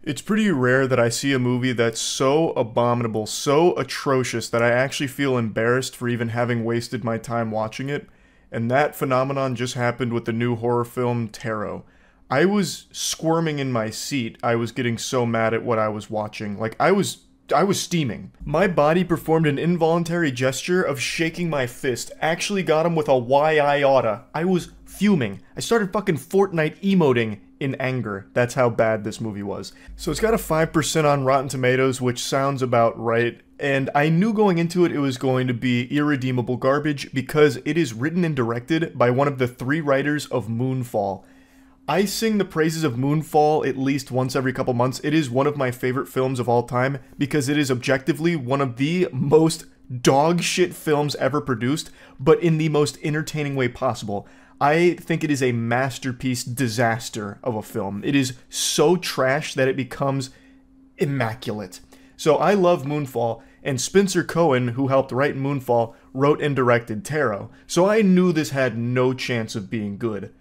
It's pretty rare that I see a movie that's so abominable, so atrocious that I actually feel embarrassed for even having wasted my time watching it, and that phenomenon just happened with the new horror film Tarot. I was squirming in my seat. I was getting so mad at what I was watching. Like, I was steaming. My body performed an involuntary gesture of shaking my fist. Actually got him with a why I oughta. I was fuming. I started fucking Fortnite emoting in anger. That's how bad this movie was. So it's got a 5% on Rotten Tomatoes, which sounds about right. And I knew going into it was going to be irredeemable garbage because it is written and directed by one of the 3 writers of Moonfall. I sing the praises of Moonfall at least once every couple months. It is one of my favorite films of all time because it is objectively one of the most dog shit films ever produced, but in the most entertaining way possible. I think it is a masterpiece disaster of a film. It is so trash that it becomes immaculate. So I love Moonfall, and Spencer Cohen, who helped write Moonfall, wrote and directed Tarot. So I knew this had no chance of being good.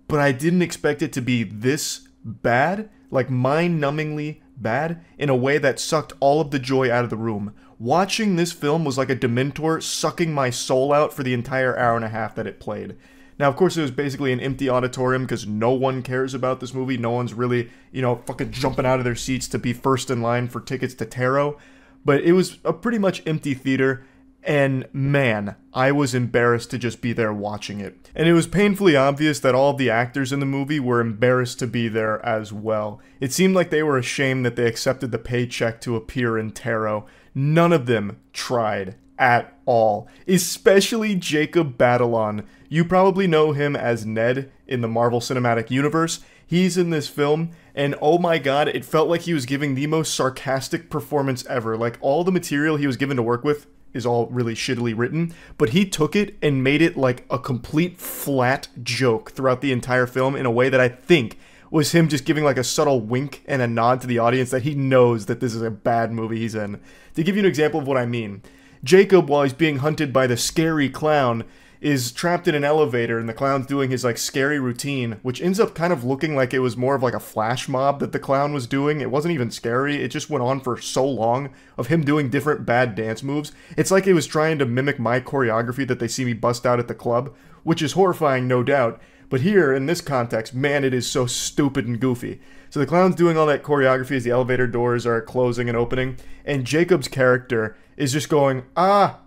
But I didn't expect it to be this bad, like mind-numbingly bad, in a way that sucked all of the joy out of the room. Watching this film was like a Dementor sucking my soul out for the entire hour and a half that it played. Now, of course, it was basically an empty auditorium because no one cares about this movie. No one's really, fucking jumping out of their seats to be first in line for tickets to Tarot. But it was a pretty much empty theater. And man, I was embarrassed to just be there watching it. And it was painfully obvious that all of the actors in the movie were embarrassed to be there as well. It seemed like they were ashamed that they accepted the paycheck to appear in Tarot. None of them tried at all. Especially Jacob Batalon. You probably know him as Ned in the Marvel Cinematic Universe. He's in this film, and oh my god, it felt like he was giving the most sarcastic performance ever. Like, all the material he was given to work with is all really shittily written, but he took it and made it like a complete flat joke throughout the entire film in a way that I think was him just giving like a subtle wink and a nod to the audience that he knows that this is a bad movie he's in. To give you an example of what I mean, Jacob, while he's being hunted by the scary clown, is trapped in an elevator and the clown's doing his like scary routine, which ends up kind of looking like it was more of like a flash mob that the clown was doing. It wasn't even scary, it just went on for so long of him doing different bad dance moves. It's like it was trying to mimic my choreography that they see me bust out at the club, which is horrifying, no doubt. But here, in this context, man, it is so stupid and goofy. So the clown's doing all that choreography as the elevator doors are closing and opening, and Jacob's character is just going, ah,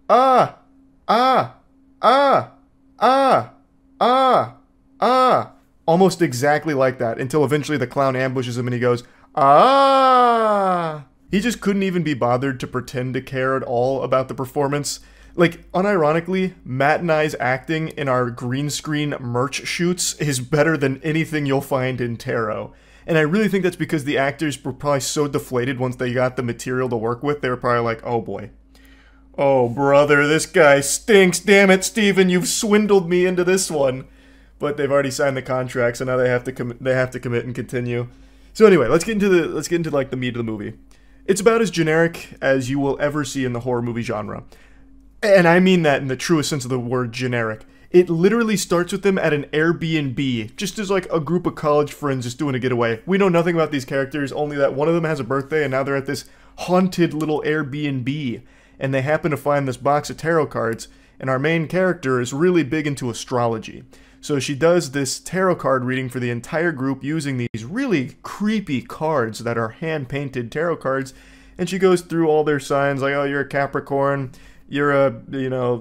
ah, ah, ah, ah, ah, ah, almost exactly like that, until eventually the clown ambushes him and he goes, ah. He just couldn't even be bothered to pretend to care at all about the performance. Like, unironically, Matt and I's acting in our green screen merch shoots is better than anything you'll find in Tarot. And I really think that's because the actors were probably so deflated once they got the material to work with, they were probably like, oh boy. Oh, brother, this guy stinks. Damn it, Steven, you've swindled me into this one. But they've already signed the contract, so now they have to commit and continue. So anyway, let's get into like the meat of the movie. It's about as generic as you will ever see in the horror movie genre. And I mean that in the truest sense of the word generic. It literally starts with them at an Airbnb, just as like a group of college friends just doing a getaway. We know nothing about these characters, only that one of them has a birthday and now they're at this haunted little Airbnb. And they happen to find this box of tarot cards, and our main character is really big into astrology. So she does this tarot card reading for the entire group using these really creepy cards that are hand-painted tarot cards, and she goes through all their signs, like, oh, you're a Capricorn, you're a,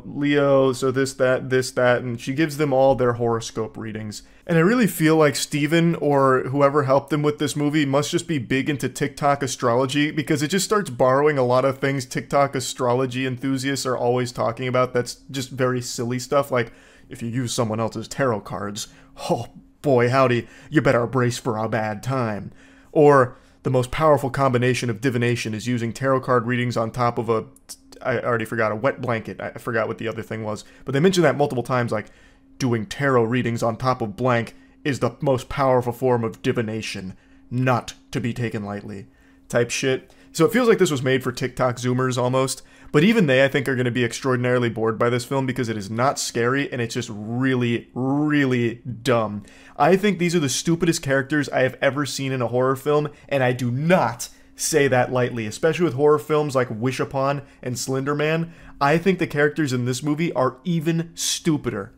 Leo, so this, that, and she gives them all their horoscope readings. And I really feel like Steven, or whoever helped them with this movie, must just be big into TikTok astrology, because it just starts borrowing a lot of things TikTok astrology enthusiasts are always talking about that's just very silly stuff, like, if you use someone else's tarot cards, oh boy howdy, you better brace for a bad time. Or, the most powerful combination of divination is using tarot card readings on top of a, I already forgot, a wet blanket. I forgot what the other thing was. But they mentioned that multiple times, like, doing tarot readings on top of blank is the most powerful form of divination, not to be taken lightly, type shit. So it feels like this was made for TikTok Zoomers almost. But even they, I think, are going to be extraordinarily bored by this film because it is not scary and it's just really, really dumb. I think these are the stupidest characters I have ever seen in a horror film, and I do not say that lightly, especially with horror films like Wish Upon and Slender Man. I think the characters in this movie are even stupider,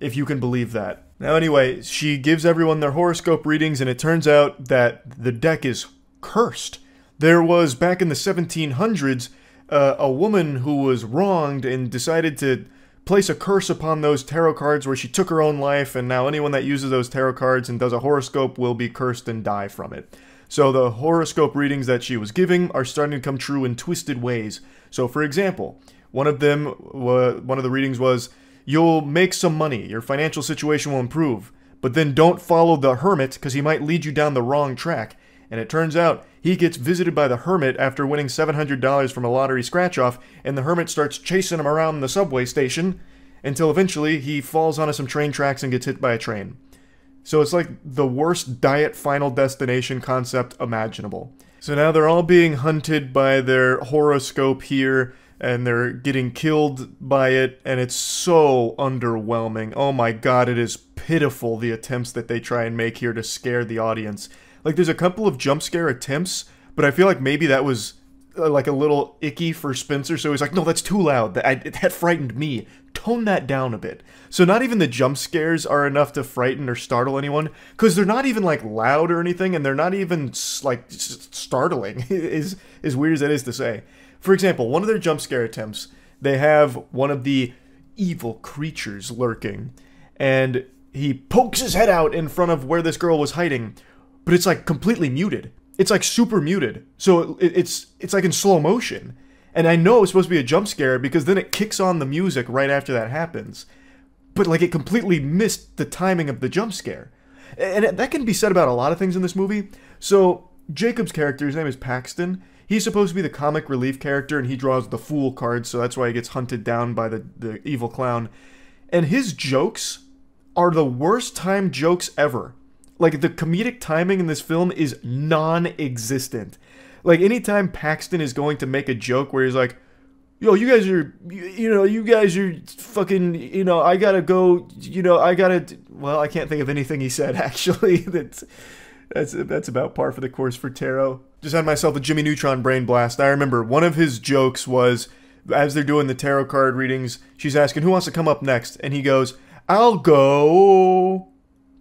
if you can believe that. Now anyway, she gives everyone their horoscope readings, and it turns out that the deck is cursed. There was, back in the 1700s, a woman who was wronged and decided to place a curse upon those tarot cards where she took her own life, and now anyone that uses those tarot cards and does a horoscope will be cursed and die from it. So the horoscope readings that she was giving are starting to come true in twisted ways. So for example, one of the readings was, you'll make some money, your financial situation will improve, but then don't follow the hermit because he might lead you down the wrong track. And it turns out he gets visited by the hermit after winning $700 from a lottery scratch-off, and the hermit starts chasing him around the subway station until eventually he falls onto some train tracks and gets hit by a train. So it's like the worst diet Final Destination concept imaginable. So now they're all being hunted by their horoscope here, and they're getting killed by it, and it's so underwhelming. Oh my god, it is pitiful, the attempts that they try and make here to scare the audience. Like, there's a couple of jump scare attempts, but I feel like maybe that was like a little icky for Spencer, so he's like, no, that's too loud, that frightened me. Tone that down a bit. So not even the jump scares are enough to frighten or startle anyone, because they're not even like loud or anything, and they're not even like startling, as weird as that is to say. For example, one of their jump scare attempts, they have one of the evil creatures lurking, and he pokes his head out in front of where this girl was hiding, but it's like completely muted. It's like super muted. So it's like in slow motion. And I know it's supposed to be a jump scare because then it kicks on the music right after that happens. But like it completely missed the timing of the jump scare. And that can be said about a lot of things in this movie. So Jacob's character, his name is Paxton. He's supposed to be the comic relief character, and he draws the Fool card, so that's why he gets hunted down by the evil clown. And his jokes are the worst timed jokes ever. Like, the comedic timing in this film is non-existent. Like, anytime Paxton is going to make a joke where he's like, yo, you guys are fucking, I gotta go, well, I can't think of anything he said, actually. That's about par for the course for Taro. Just had myself a Jimmy Neutron brain blast. I remember one of his jokes was, as they're doing the tarot card readings, she's asking, who wants to come up next? And he goes, I'll go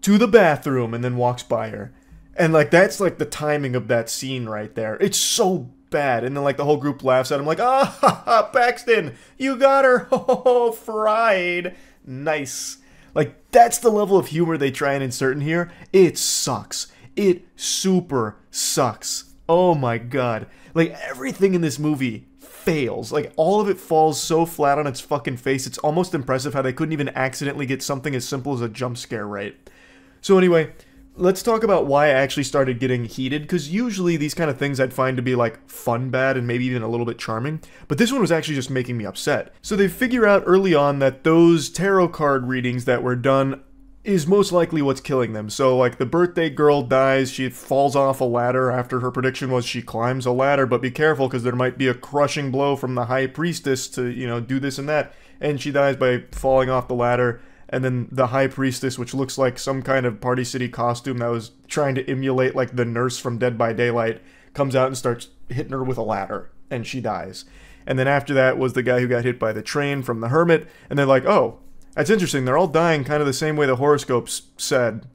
to the bathroom, and then walks by her. And like, that's like the timing of that scene right there. It's so bad. And then like the whole group laughs at him like, ah, Paxton, you got her. Oh, fried. Nice. Like, that's the level of humor they try and insert in here. It sucks. It super sucks. Oh my god. Like, everything in this movie fails. Like, all of it falls so flat on its fucking face. It's almost impressive how they couldn't even accidentally get something as simple as a jump scare right. So anyway, let's talk about why I actually started getting heated, because usually these kind of things I'd find to be like fun bad and maybe even a little bit charming, but this one was actually just making me upset. So they figure out early on that those tarot card readings that were done is most likely what's killing them. So like the birthday girl dies, she falls off a ladder after her prediction was she climbs a ladder, but be careful because there might be a crushing blow from the high priestess to, do this and that, and she dies by falling off the ladder. And then the high priestess, which looks like some kind of Party City costume that was trying to emulate like the nurse from Dead by Daylight, comes out and starts hitting her with a ladder, and she dies. And then after that was the guy who got hit by the train from the hermit, and they're like, oh, that's interesting, they're all dying kind of the same way the horoscopes said.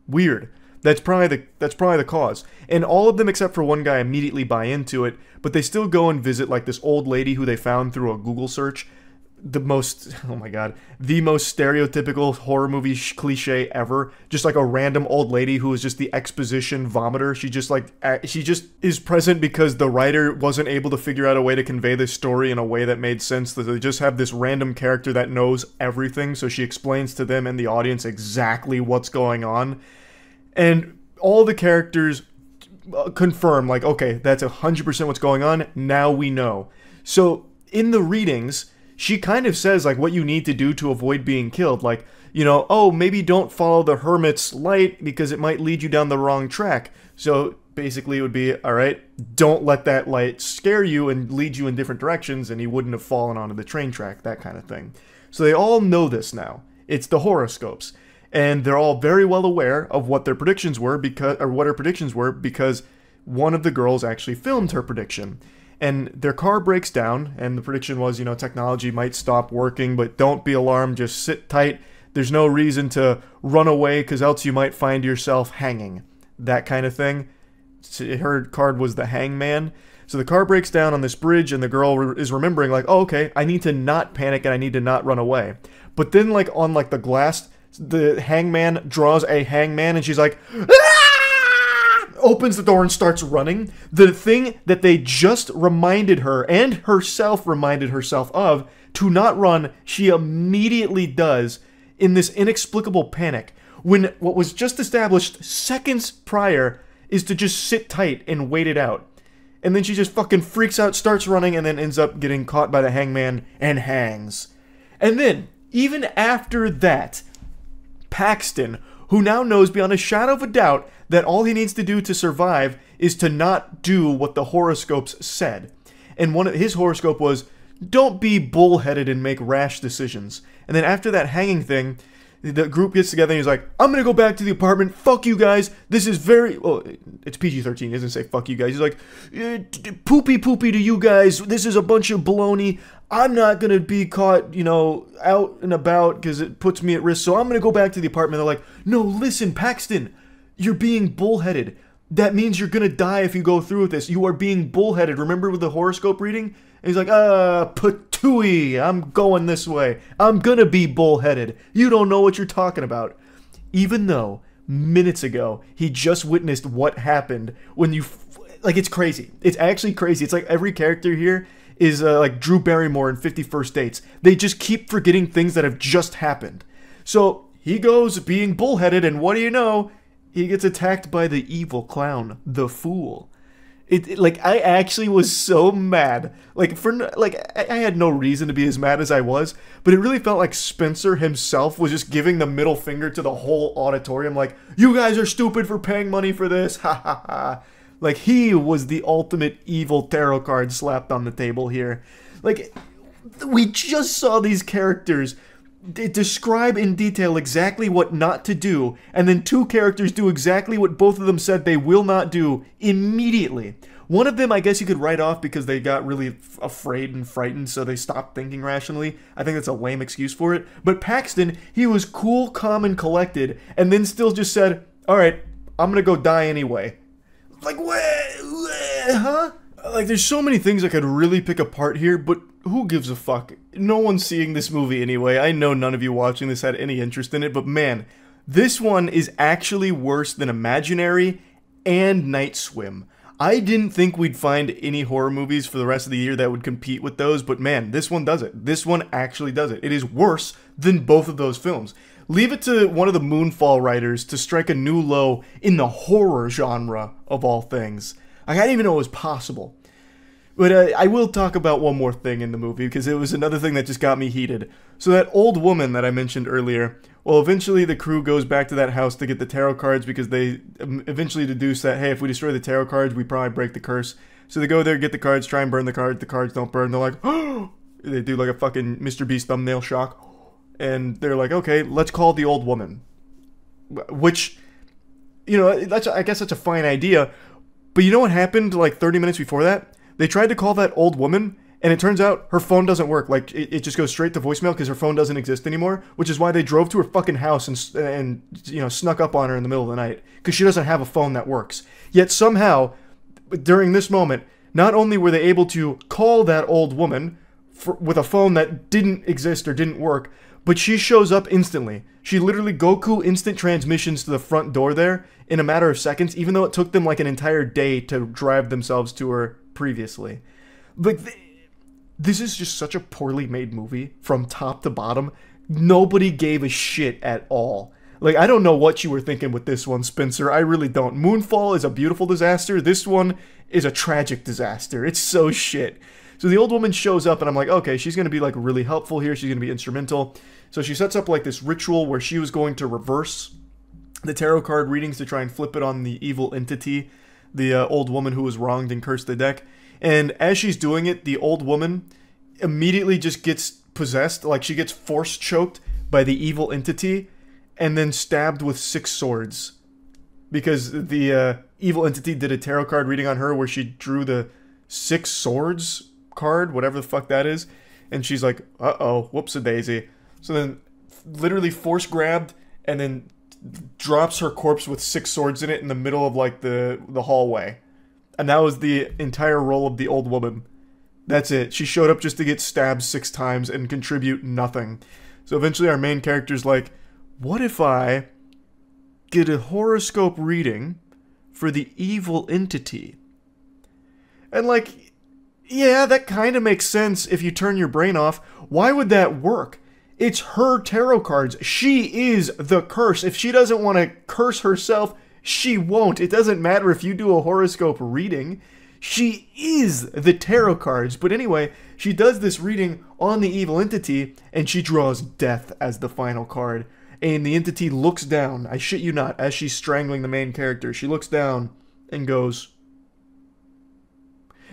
Weird. That's probably the cause. And all of them except for one guy immediately buy into it, but they still go and visit like this old lady who they found through a Google search. The most stereotypical horror movie cliche ever. Just like a random old lady who is just the exposition vomiter. She just is present because the writer wasn't able to figure out a way to convey this story in a way that made sense. That they just have this random character that knows everything, so she explains to them and the audience exactly what's going on. And all the characters confirm, like, okay, that's 100% what's going on, now we know. So, in the readings, she kind of says, like, what you need to do to avoid being killed. Like, oh, maybe don't follow the hermit's light because it might lead you down the wrong track. So basically it would be, all right, don't let that light scare you and lead you in different directions, and he wouldn't have fallen onto the train track, that kind of thing. So they all know this now. It's the horoscopes. And they're all very well aware of what their predictions were what her predictions were because one of the girls actually filmed her prediction. And their car breaks down, and the prediction was, technology might stop working, but don't be alarmed, just sit tight. There's no reason to run away, because else you might find yourself hanging. That kind of thing. Her card was the hangman. So the car breaks down on this bridge, and the girl is remembering, like, oh, okay, I need to not panic, and I need to not run away. But then, like, on, like, the glass, the hangman draws a hangman, and she's like, ah! Opens the door and starts running. The thing that they just reminded her, and herself reminded herself of, to not run, she immediately does in this inexplicable panic, when what was just established seconds prior is to just sit tight and wait it out. And then she just fucking freaks out, starts running, and then ends up getting caught by the hangman and hangs. And then, even after that, Paxton, who now knows beyond a shadow of a doubt that all he needs to do to survive is to not do what the horoscopes said. And his horoscope was, don't be bullheaded and make rash decisions. And then after that hanging thing, the group gets together and he's like, I'm gonna go back to the apartment, fuck you guys, this is very, well, it's PG-13, he doesn't say fuck you guys, he's like, poopy to you guys, this is a bunch of baloney, I'm not gonna be caught, out and about, because it puts me at risk, so I'm gonna go back to the apartment. They're like, no, listen, Paxton, you're being bullheaded, that means you're gonna die if you go through with this, you are being bullheaded, remember with the horoscope reading? And he's like, patooey, I'm going this way. I'm gonna be bullheaded. You don't know what you're talking about. Even though, minutes ago, he just witnessed what happened when you... Like, it's crazy. It's actually crazy. It's like every character here is like Drew Barrymore in 50 First Dates. They just keep forgetting things that have just happened. So, he goes being bullheaded, and what do you know? He gets attacked by the evil clown, the Fool. Like, I actually was so mad. Like, I had no reason to be as mad as I was, but it really felt like Spencer himself was just giving the middle finger to the whole auditorium, like, you guys are stupid for paying money for this, ha ha ha. Like, he was the ultimate evil tarot card slapped on the table here. Like, we just saw these characters describe in detail exactly what not to do, and then two characters do exactly what both of them said they will not do immediately. One of them, I guess you could write off because they got really afraid and frightened, so they stopped thinking rationally. I think that's a lame excuse for it. But Paxton, he was cool, calm, and collected, and then still just said, alright, I'm gonna go die anyway. Like, what? Huh? Like, there's so many things I could really pick apart here, but who gives a fuck? No one's seeing this movie anyway. I know none of you watching this had any interest in it, but man, this one is actually worse than Imaginary and Night Swim. I didn't think we'd find any horror movies for the rest of the year that would compete with those, but man, this one does it. This one actually does it. It is worse than both of those films. Leave it to one of the Moonfall writers to strike a new low in the horror genre of all things. Like, I didn't even know it was possible. But I will talk about one more thing in the movie, because it was another thing that just got me heated. So that old woman that I mentioned earlier, well, eventually the crew goes back to that house to get the tarot cards, because they eventually deduce that, hey, if we destroy the tarot cards, we probably break the curse. So they go there, get the cards, try and burn the cards don't burn, they're like, oh! They do like a fucking Mr. Beast thumbnail shock, and they're like, okay, let's call the old woman. Which, I guess that's a fine idea, but you know what happened like 30 minutes before that? They tried to call that old woman, and it turns out her phone doesn't work. Like, it just goes straight to voicemail because her phone doesn't exist anymore, which is why they drove to her fucking house and snuck up on her in the middle of the night, because she doesn't have a phone that works. Yet somehow, during this moment, not only were they able to call that old woman with a phone that didn't exist or didn't work, but she shows up instantly. She literally Goku instant transmissions to the front door there in a matter of seconds, even though it took them like an entire day to drive themselves to her previously. Like, this is just such a poorly made movie from top to bottom. Nobody gave a shit at all. Like, I don't know what you were thinking with this one, Spencer. I really don't. Moonfall is a beautiful disaster. This one is a tragic disaster. It's so shit. So the old woman shows up, and I'm like, okay, she's going to be, like, really helpful here. She's going to be instrumental. So she sets up, like, this ritual where she was going to reverse the tarot card readings to try and flip it on the evil entity the old woman who was wronged and cursed the deck. And as she's doing it, the old woman immediately just gets possessed, like she gets force choked by the evil entity, and then stabbed with 6 swords. Because the evil entity did a tarot card reading on her where she drew the 6 swords card, whatever the fuck that is. And she's like, uh-oh, whoops-a-daisy. So then literally force grabbed and then drops her corpse with 6 swords in it in the middle of like the hallway. And that was the entire role of the old woman. That's it. She showed up just to get stabbed 6 times and contribute nothing. So eventually our main character's like, what if I get a horoscope reading for the evil entity? And like, yeah, that kind of makes sense if you turn your brain off. Why would that work? It's her tarot cards. She is the curse. If she doesn't want to curse herself, she won't. It doesn't matter if you do a horoscope reading. She is the tarot cards. But anyway, she does this reading on the evil entity, and she draws death as the final card. And the entity looks down, I shit you not, as she's strangling the main character. She looks down and goes...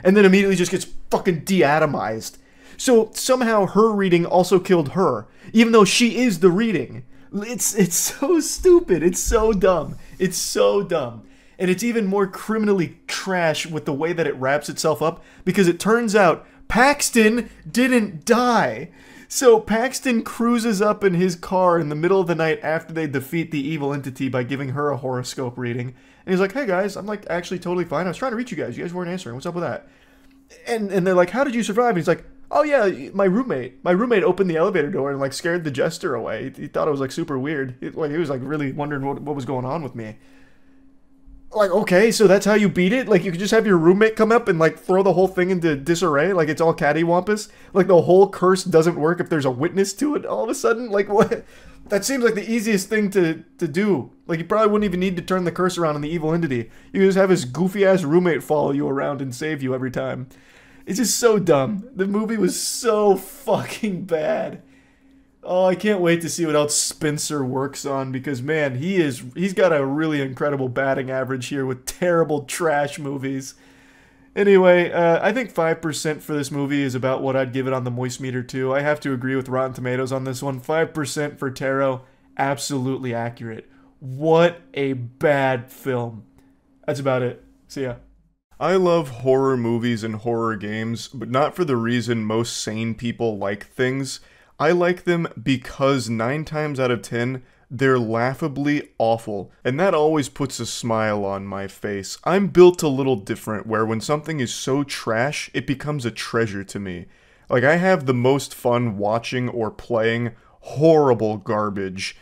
and then immediately just gets fucking deatomized. So somehow her reading also killed her, even though she is the reading. It's so stupid. It's so dumb. It's so dumb. And it's even more criminally trash with the way that it wraps itself up, because it turns out Paxton didn't die. So Paxton cruises up in his car in the middle of the night after they defeat the evil entity by giving her a horoscope reading. And he's like, hey guys, I'm like actually totally fine. I was trying to reach you guys. You guys weren't answering. What's up with that? And they're like, how did you survive? And he's like, oh yeah, my roommate opened the elevator door and like scared the jester away. He thought it was like super weird. He was like really wondering what was going on with me. Like, okay, so that's how you beat it? Like, you could just have your roommate come up and, like, throw the whole thing into disarray? Like, it's all cattywampus? Like, the whole curse doesn't work if there's a witness to it all of a sudden? Like, what? That seems like the easiest thing to do. Like, you probably wouldn't even need to turn the curse around on the evil entity. You could just have his goofy-ass roommate follow you around and save you every time. It's just so dumb. The movie was so fucking bad. Oh, I can't wait to see what else Spencer works on, because man, he's got a really incredible batting average here with terrible trash movies. Anyway, I think 5% for this movie is about what I'd give it on the Moist Meter too. I have to agree with Rotten Tomatoes on this one. 5% for Tarot, absolutely accurate. What a bad film. That's about it. See ya. I love horror movies and horror games, but not for the reason most sane people like things. I like them because 9 times out of 10, they're laughably awful, and that always puts a smile on my face. I'm built a little different, where when something is so trash, it becomes a treasure to me. Like, I have the most fun watching or playing horrible garbage.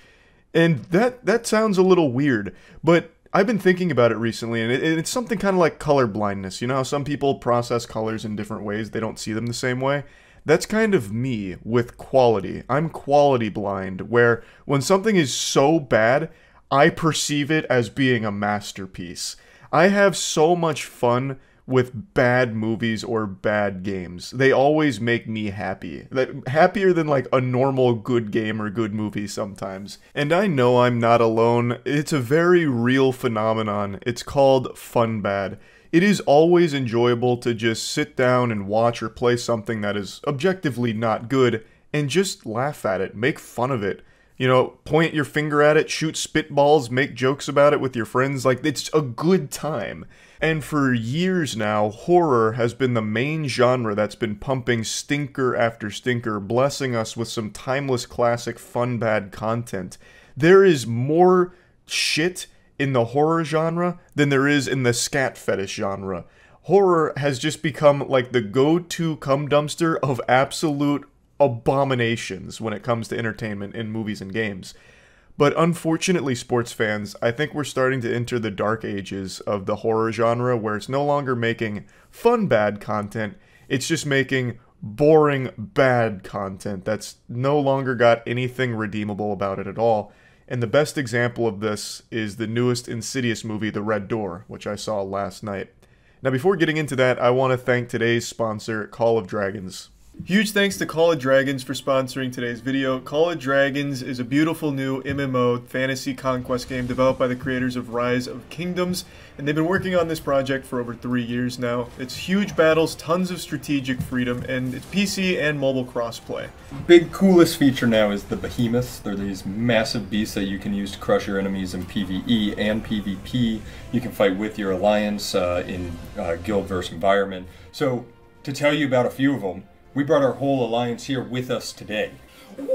And that sounds a little weird, but I've been thinking about it recently, and it's something kind of like color blindness. You know how some people process colors in different ways, they don't see them the same way? That's kind of me with quality. I'm quality blind, where when something is so bad, I perceive it as being a masterpiece. I have so much fun with bad movies or bad games. They always make me happy. Happier than like a normal good game or good movie sometimes. And I know I'm not alone. It's a very real phenomenon. It's called fun bad. It is always enjoyable to just sit down and watch or play something that is objectively not good and just laugh at it, make fun of it. You know, point your finger at it, shoot spitballs, make jokes about it with your friends. Like, it's a good time. And for years now, horror has been the main genre that's been pumping stinker after stinker, blessing us with some timeless classic fun bad content. There is more shit in the horror genre than there is in the scat fetish genre. Horror has just become like the go-to cum dumpster of absolute abominations when it comes to entertainment in movies and games. But unfortunately, sports fans, I think we're starting to enter the dark ages of the horror genre, where it's no longer making fun bad content, it's just making boring bad content that's no longer got anything redeemable about it at all. And the best example of this is the newest Insidious movie, The Red Door, which I saw last night. Now, before getting into that, I want to thank today's sponsor, Call of Dragons. Huge thanks to Call of Dragons for sponsoring today's video. Call of Dragons is a beautiful new MMO fantasy conquest game developed by the creators of Rise of Kingdoms, and they've been working on this project for over 3 years now. It's huge battles, tons of strategic freedom, and it's PC and mobile crossplay. Big coolest feature now is the behemoths. They're these massive beasts that you can use to crush your enemies in PvE and PvP. You can fight with your alliance in guild versus environment. So, to tell you about a few of them, we brought our whole alliance here with us today. Whoa!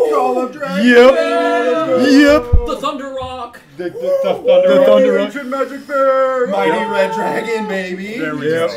Call of Dragons! Yep! The Thunder Rock! The Thunder Rock. Ancient Magic Bear! Mighty Red Dragon, baby! There we go.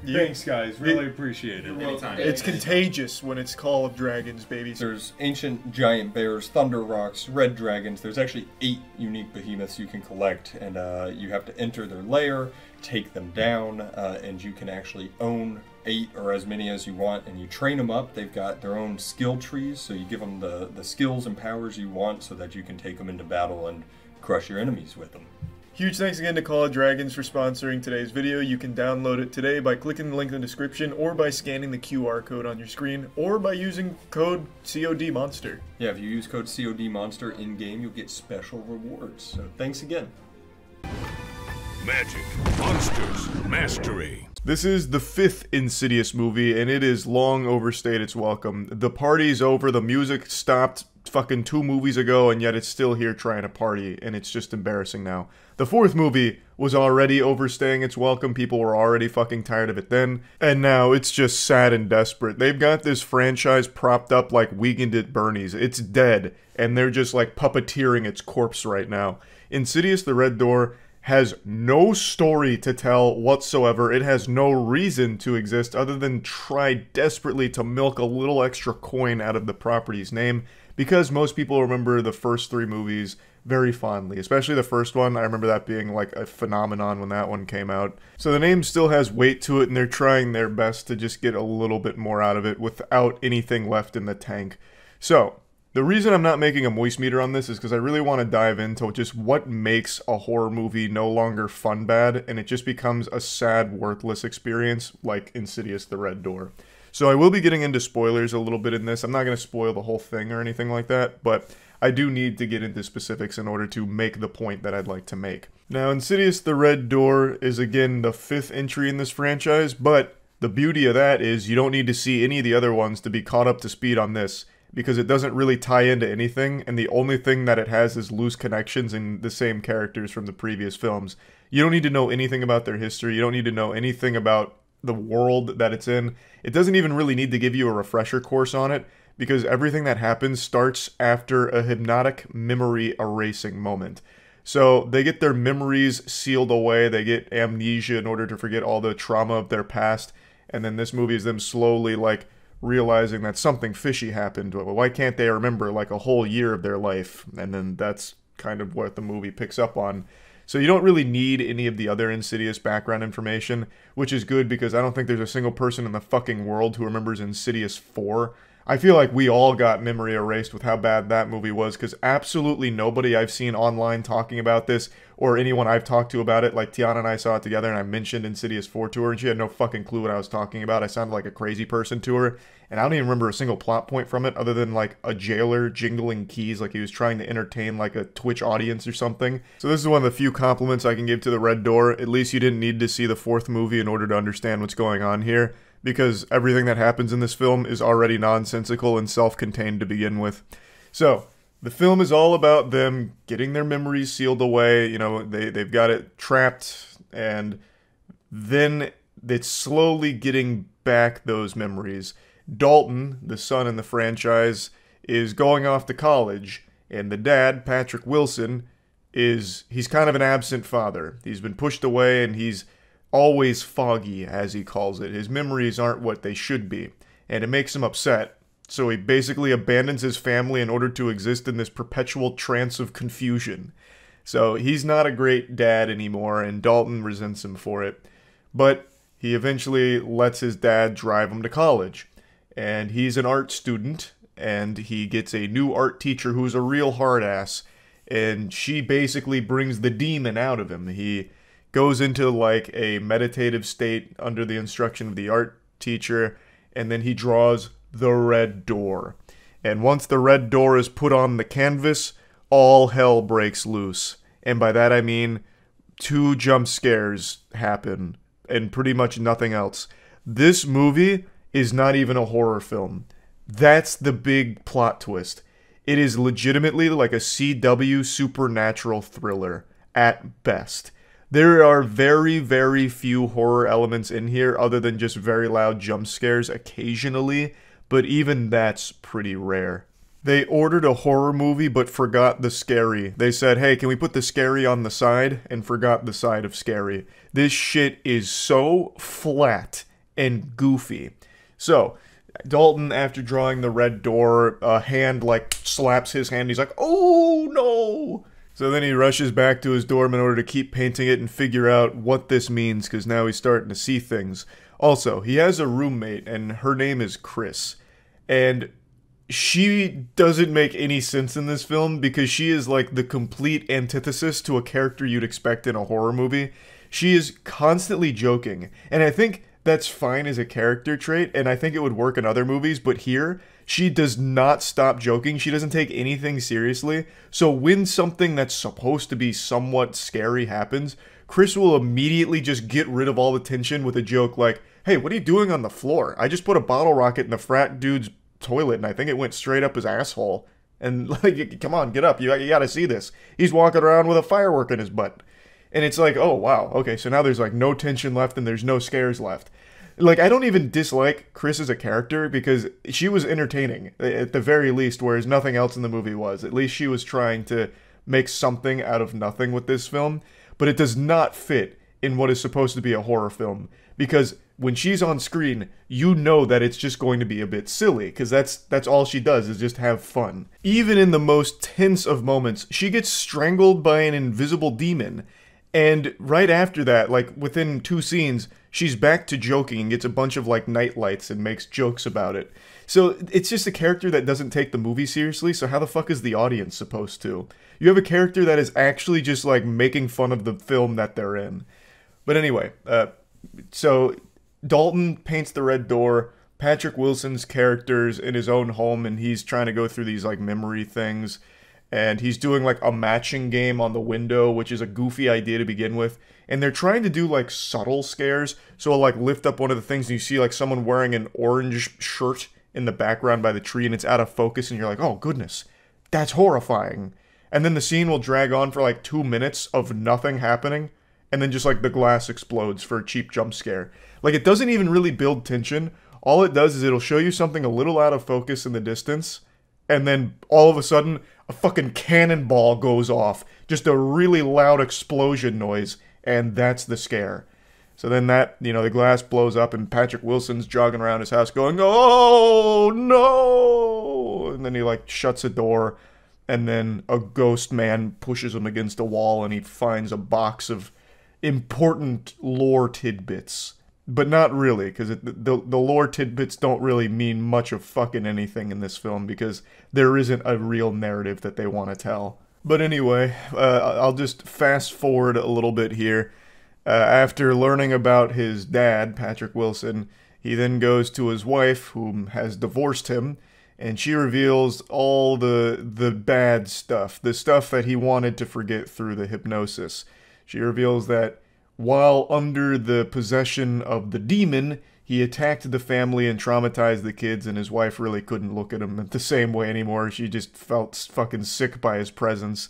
Thanks, guys. Really appreciate it. Anytime. It's contagious when it's Call of Dragons, baby. There's ancient giant bears, thunder rocks, red dragons. There's actually 8 unique behemoths you can collect, and you have to enter their lair, take them down, and you can actually own 8 or as many as you want, and you train them up. They've got their own skill trees, so you give them the skills and powers you want so that you can take them into battle and crush your enemies with them. Huge thanks again to Call of Dragons for sponsoring today's video. You can download it today by clicking the link in the description, or by scanning the QR code on your screen, or by using code CODMonster. Yeah, if you use code CODMonster in-game, you'll get special rewards. So thanks again. Magic, monsters, mastery. This is the 5th Insidious movie, and it is long overstayed its welcome. The party's over, the music stopped fucking 2 movies ago, and yet it's still here trying to party, and it's just embarrassing now. The 4th movie was already overstaying its welcome, people were already fucking tired of it then, and now it's just sad and desperate. They've got this franchise propped up like Weekend at Bernie's. It's dead, and they're just like puppeteering its corpse right now. Insidious the Red Door has no story to tell whatsoever. It has no reason to exist other than try desperately to milk a little extra coin out of the property's name, because most people remember the first 3 movies very fondly, especially the first one. I remember that being like a phenomenon when that one came out. So the name still has weight to it, and they're trying their best to just get a little bit more out of it without anything left in the tank. So the reason I'm not making a moist meter on this is because I really want to dive into just what makes a horror movie no longer fun bad, and it just becomes a sad, worthless experience like Insidious the Red Door. So I will be getting into spoilers a little bit in this. I'm not going to spoil the whole thing or anything like that, but I do need to get into specifics in order to make the point that I'd like to make. Now, Insidious the Red Door is again the 5th entry in this franchise, but the beauty of that is you don't need to see any of the other ones to be caught up to speed on this, because it doesn't really tie into anything, and the only thing that it has is loose connections in the same characters from the previous films. You don't need to know anything about their history, you don't need to know anything about the world that it's in. It doesn't even really need to give you a refresher course on it, because everything that happens starts after a hypnotic memory erasing moment. So they get their memories sealed away, they get amnesia in order to forget all the trauma of their past, and then this movie is them slowly like realizing that something fishy happened. Why can't they remember like a whole year of their life? And then that's kind of what the movie picks up on. So you don't really need any of the other Insidious background information, which is good because I don't think there's a single person in the fucking world who remembers Insidious 4. I feel like we all got memory erased with how bad that movie was, because absolutely nobody I've seen online talking about this, or anyone I've talked to about it, like Tiana and I saw it together and I mentioned Insidious 4 to her, and she had no fucking clue what I was talking about. I sounded like a crazy person to her, and I don't even remember a single plot point from it, other than like a jailer jingling keys like he was trying to entertain like a Twitch audience or something. So this is one of the few compliments I can give to the Red Door. At least you didn't need to see the 4th movie in order to understand what's going on here, because everything that happens in this film is already nonsensical and self-contained to begin with. So, the film is all about them getting their memories sealed away. You know, they've got it trapped, and then it's slowly getting back those memories. Dalton, the son in the franchise, is going off to college, and the dad, Patrick Wilson, he's kind of an absent father. He's been pushed away, and he's always foggy, as he calls it. His memories aren't what they should be, and it makes him upset. So he basically abandons his family in order to exist in this perpetual trance of confusion. So he's not a great dad anymore, and Dalton resents him for it. But he eventually lets his dad drive him to college. And he's an art student, and he gets a new art teacher who's a real hard ass. And she basically brings the demon out of him. He goes into like a meditative state under the instruction of the art teacher, and then he draws the red door. And once the red door is put on the canvas, all hell breaks loose. And by that I mean 2 jump scares happen, and pretty much nothing else. This movie is not even a horror film. That's the big plot twist. It is legitimately like a CW supernatural thriller, at best. There are very, very few horror elements in here other than just very loud jump scares occasionally, but even that's pretty rare. They ordered a horror movie but forgot the scary. They said, hey, can we put the scary on the side? And forgot the side of scary. This shit is so flat and goofy. So, Dalton, after drawing the red door, a hand, like, slaps his hand. He's like, oh, no! So then he rushes back to his dorm in order to keep painting it and figure out what this means, because now he's starting to see things. Also, he has a roommate, and her name is Chris. And she doesn't make any sense in this film because she is like the complete antithesis to a character you'd expect in a horror movie. She is constantly joking, and I think that's fine as a character trait, and I think it would work in other movies, but here, she does not stop joking. She doesn't take anything seriously, so when something that's supposed to be somewhat scary happens, Chris will immediately just get rid of all the tension with a joke like, hey, what are you doing on the floor? I just put a bottle rocket in the frat dude's toilet, and I think it went straight up his asshole. And, like, come on, get up. You gotta see this. He's walking around with a firework in his butt. And it's like, oh, wow, okay, so now there's, like, no tension left and there's no scares left. Like, I don't even dislike Chris as a character because she was entertaining, at the very least, whereas nothing else in the movie was. At least she was trying to make something out of nothing with this film. But it does not fit in what is supposed to be a horror film. Because when she's on screen, you know that it's just going to be a bit silly, because that's all she does, is just have fun. Even in the most tense of moments, she gets strangled by an invisible demon, and right after that, like within 2 scenes, she's back to joking and gets a bunch of like night lights and makes jokes about it. So it's just a character that doesn't take the movie seriously, so how the fuck is the audience supposed to? You have a character that is actually just like making fun of the film that they're in. But anyway, so Dalton paints the red door. Patrick Wilson's character's in his own home, and he's trying to go through these like memory things. And he's doing like a matching game on the window, which is a goofy idea to begin with. And they're trying to do like subtle scares. So I'll like lift up one of the things and you see like someone wearing an orange shirt in the background by the tree, and it's out of focus, and you're like, oh goodness, that's horrifying. And then the scene will drag on for like 2 minutes of nothing happening. And then just like the glass explodes for a cheap jump scare. Like it doesn't even really build tension. All it does is it'll show you something a little out of focus in the distance. And then all of a sudden, a fucking cannonball goes off. Just a really loud explosion noise. And that's the scare. So then that, you know, the glass blows up and Patrick Wilson's jogging around his house going, oh no! And then he like shuts a door. And then a ghost man pushes him against a wall and he finds a box of important lore tidbits. But not really, because the lore tidbits don't really mean much of fucking anything in this film, because there isn't a real narrative that they want to tell. But anyway, I'll just fast forward a little bit here. After learning about his dad, Patrick Wilson, he then goes to his wife, who has divorced him, and she reveals all the bad stuff, the stuff that he wanted to forget through the hypnosis. She reveals that while under the possession of the demon, he attacked the family and traumatized the kids, and his wife really couldn't look at him the same way anymore. She just felt fucking sick by his presence.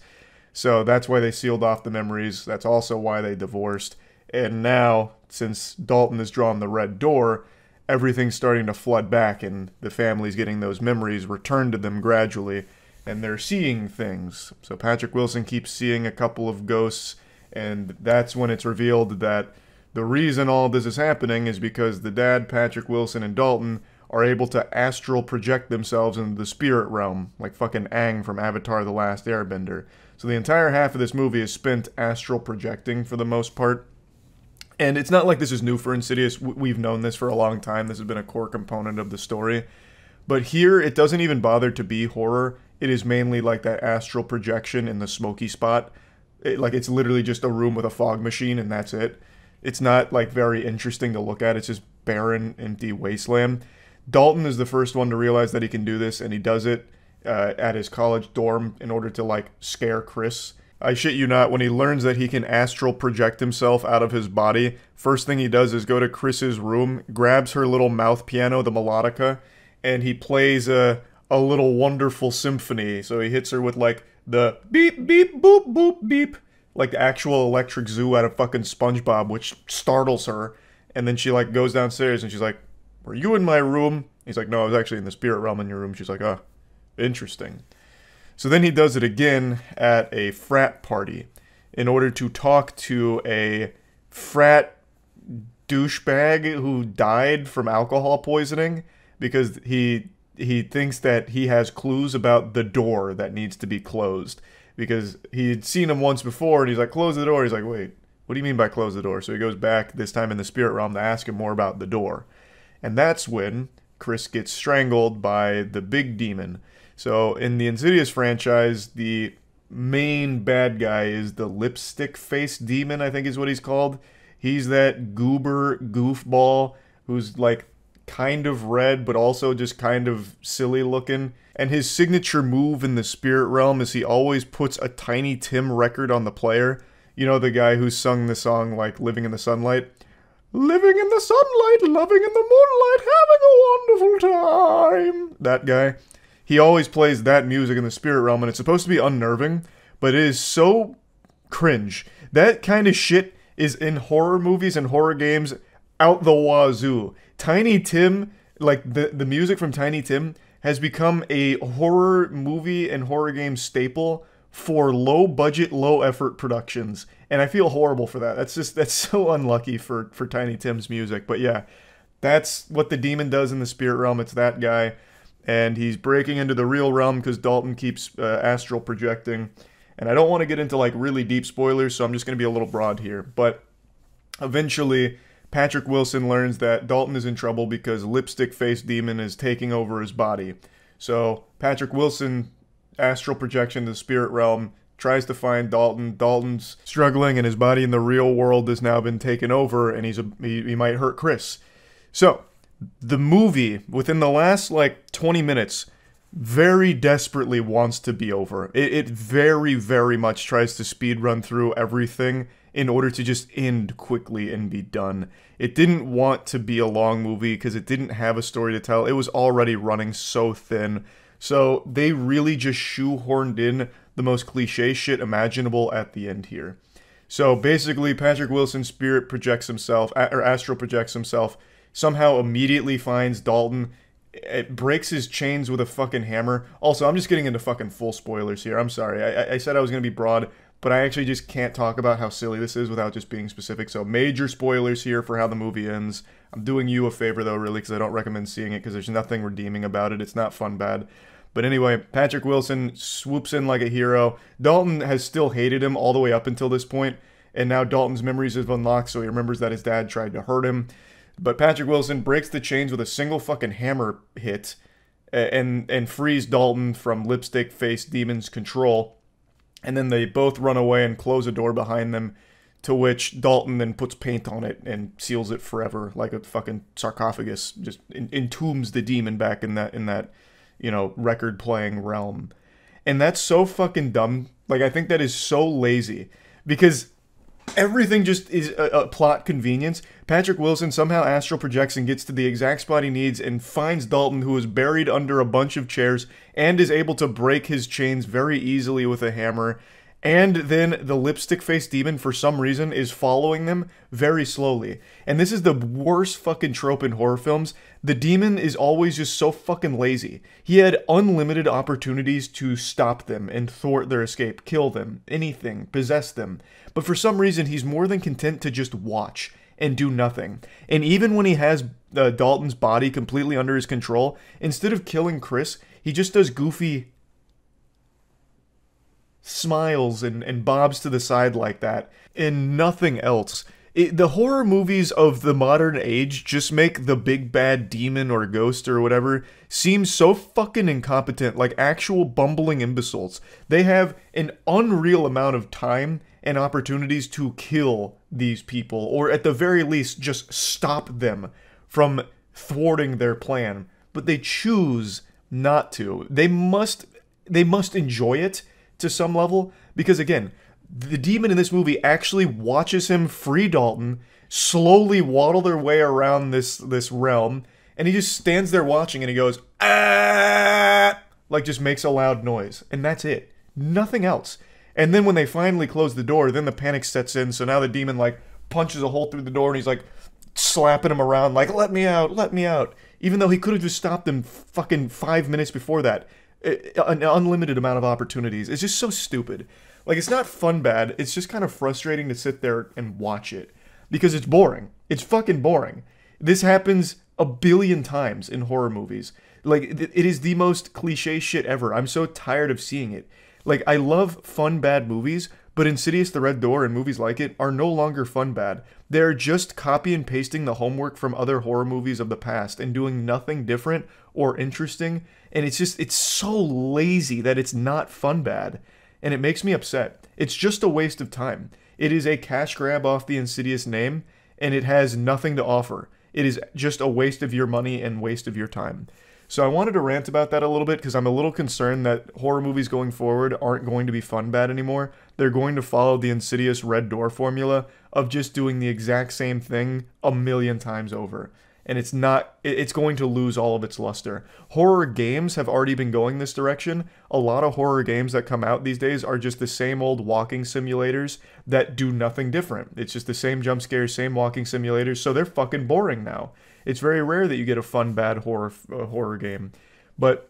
So that's why they sealed off the memories. That's also why they divorced. And now, since Dalton has drawn the red door, everything's starting to flood back, and the family's getting those memories returned to them gradually, and they're seeing things. So Patrick Wilson keeps seeing a couple of ghosts, and that's when it's revealed that the reason all this is happening is because the dad, Patrick Wilson, and Dalton are able to astral project themselves into the spirit realm, like fucking Aang from Avatar: The Last Airbender. So the entire half of this movie is spent astral projecting for the most part. And it's not like this is new for Insidious. We've known this for a long time. This has been a core component of the story. But here, it doesn't even bother to be horror. It is mainly like that astral projection in the smoky spot. Like, it's literally just a room with a fog machine, and that's it. It's not, like, very interesting to look at. It's just barren, empty wasteland. Dalton is the first one to realize that he can do this, and he does it at his college dorm in order to, like, scare Chris. I shit you not, when he learns that he can astral project himself out of his body, first thing he does is go to Chris's room, grabs her little mouth piano, the melodica, and he plays a little wonderful symphony. So he hits her with, like, the beep, beep, boop, boop, beep, like the actual electric zoo out of fucking SpongeBob, which startles her. And then she, like, goes downstairs and she's like, "Were you in my room?" He's like, "No, I was actually in the spirit realm in your room." She's like, "Oh, interesting." So then he does it again at a frat party in order to talk to a frat douchebag who died from alcohol poisoning because he thinks that he has clues about the door that needs to be closed. Because he'd seen him once before, and he's like, "Close the door." He's like, "Wait, what do you mean by close the door?" So he goes back, this time in the spirit realm, to ask him more about the door. And that's when Chris gets strangled by the big demon. So in the Insidious franchise, the main bad guy is the lipstick-faced demon, I think is what he's called. He's that goober goofball who's, like, kind of red, but also just kind of silly looking. And his signature move in the spirit realm is he always puts a Tiny Tim record on the player. You know, the guy who sung the song, like, Living in the Sunlight? Living in the sunlight, loving in the moonlight, having a wonderful time. That guy. He always plays that music in the spirit realm, and it's supposed to be unnerving, but it is so cringe. That kind of shit is in horror movies and horror games out the wazoo. Tiny Tim, like the music from Tiny Tim, has become a horror movie and horror game staple for low budget, low effort productions. And I feel horrible for that. That's so unlucky for Tiny Tim's music. But yeah, that's what the demon does in the spirit realm. It's that guy. And he's breaking into the real realm because Dalton keeps astral projecting. And I don't want to get into, like, really deep spoilers, so I'm just going to be a little broad here. But eventually, Patrick Wilson learns that Dalton is in trouble because lipstick-faced demon is taking over his body. So Patrick Wilson, astral projection to the spirit realm, tries to find Dalton. Dalton's struggling, and his body in the real world has now been taken over, and he might hurt Chris. So the movie, within the last, like, 20 minutes, very desperately wants to be over. It very, very much tries to speedrun through everything in order to just end quickly and be done. It didn't want to be a long movie because it didn't have a story to tell. It was already running so thin. So they really just shoehorned in the most cliche shit imaginable at the end here. So basically, Patrick Wilson's spirit projects himself, or astral projects himself, somehow immediately finds Dalton. It breaks his chains with a fucking hammer. Also, I'm just getting into fucking full spoilers here. I'm sorry. I said I was going to be broad, but I actually just can't talk about how silly this is without just being specific. So major spoilers here for how the movie ends. I'm doing you a favor, though, really, because I don't recommend seeing it because there's nothing redeeming about it. It's not fun bad. But anyway, Patrick Wilson swoops in like a hero. Dalton has still hated him all the way up until this point, and now Dalton's memories have unlocked, so he remembers that his dad tried to hurt him. But Patrick Wilson breaks the chains with a single fucking hammer hit and frees Dalton from lipstick-faced demon's control. And then they both run away and close a door behind them, to which Dalton then puts paint on it and seals it forever, like a fucking sarcophagus. Just entombs the demon back in that you know, record-playing realm. And that's so fucking dumb. Like, I think that is so lazy. Because everything just is a plot convenience. Patrick Wilson somehow astral projects and gets to the exact spot he needs and finds Dalton, who is buried under a bunch of chairs, and is able to break his chains very easily with a hammer. And then the lipstick-faced demon, for some reason, is following them very slowly. And this is the worst fucking trope in horror films. The demon is always just so fucking lazy. He had unlimited opportunities to stop them and thwart their escape, kill them, anything, possess them. But for some reason, he's more than content to just watch and do nothing. And even when he has Dalton's body completely under his control, instead of killing Chris, he just does goofy smiles and bobs to the side like that, and nothing else. The horror movies of the modern age just make the big bad demon or ghost or whatever seem so fucking incompetent, like actual bumbling imbeciles. They have an unreal amount of time and opportunities to kill these people, or at the very least just stop them from thwarting their plan. But they choose not to. They must enjoy it to some level, because again, the demon in this movie actually watches him free Dalton, slowly waddle their way around this realm, and he just stands there watching and he goes, ah, like just makes a loud noise, and that's it. Nothing else. And then when they finally close the door, then the panic sets in, so now the demon like punches a hole through the door and he's like slapping him around like, let me out, let me out. Even though he could have just stopped them fucking 5 minutes before that. An unlimited amount of opportunities. It's just so stupid. Like, it's not fun bad, it's just kind of frustrating to sit there and watch it. Because it's boring. It's fucking boring. This happens a billion times in horror movies. Like, it is the most cliche shit ever. I'm so tired of seeing it. Like, I love fun bad movies, but Insidious the Red Door and movies like it are no longer fun bad. They're just copy and pasting the homework from other horror movies of the past and doing nothing different or interesting. And it's so lazy that it's not fun bad. And it makes me upset. It's just a waste of time. It is a cash grab off the Insidious name, and it has nothing to offer. It is just a waste of your money and waste of your time. So I wanted to rant about that a little bit because I'm a little concerned that horror movies going forward aren't going to be fun bad anymore. They're going to follow the Insidious Red Door formula of just doing the exact same thing a million times over. And it's going to lose all of its luster. Horror games have already been going this direction. A lot of horror games that come out these days are just the same old walking simulators that do nothing different. It's just the same jump scares, same walking simulators, so they're fucking boring now. It's very rare that you get a fun, bad horror game. But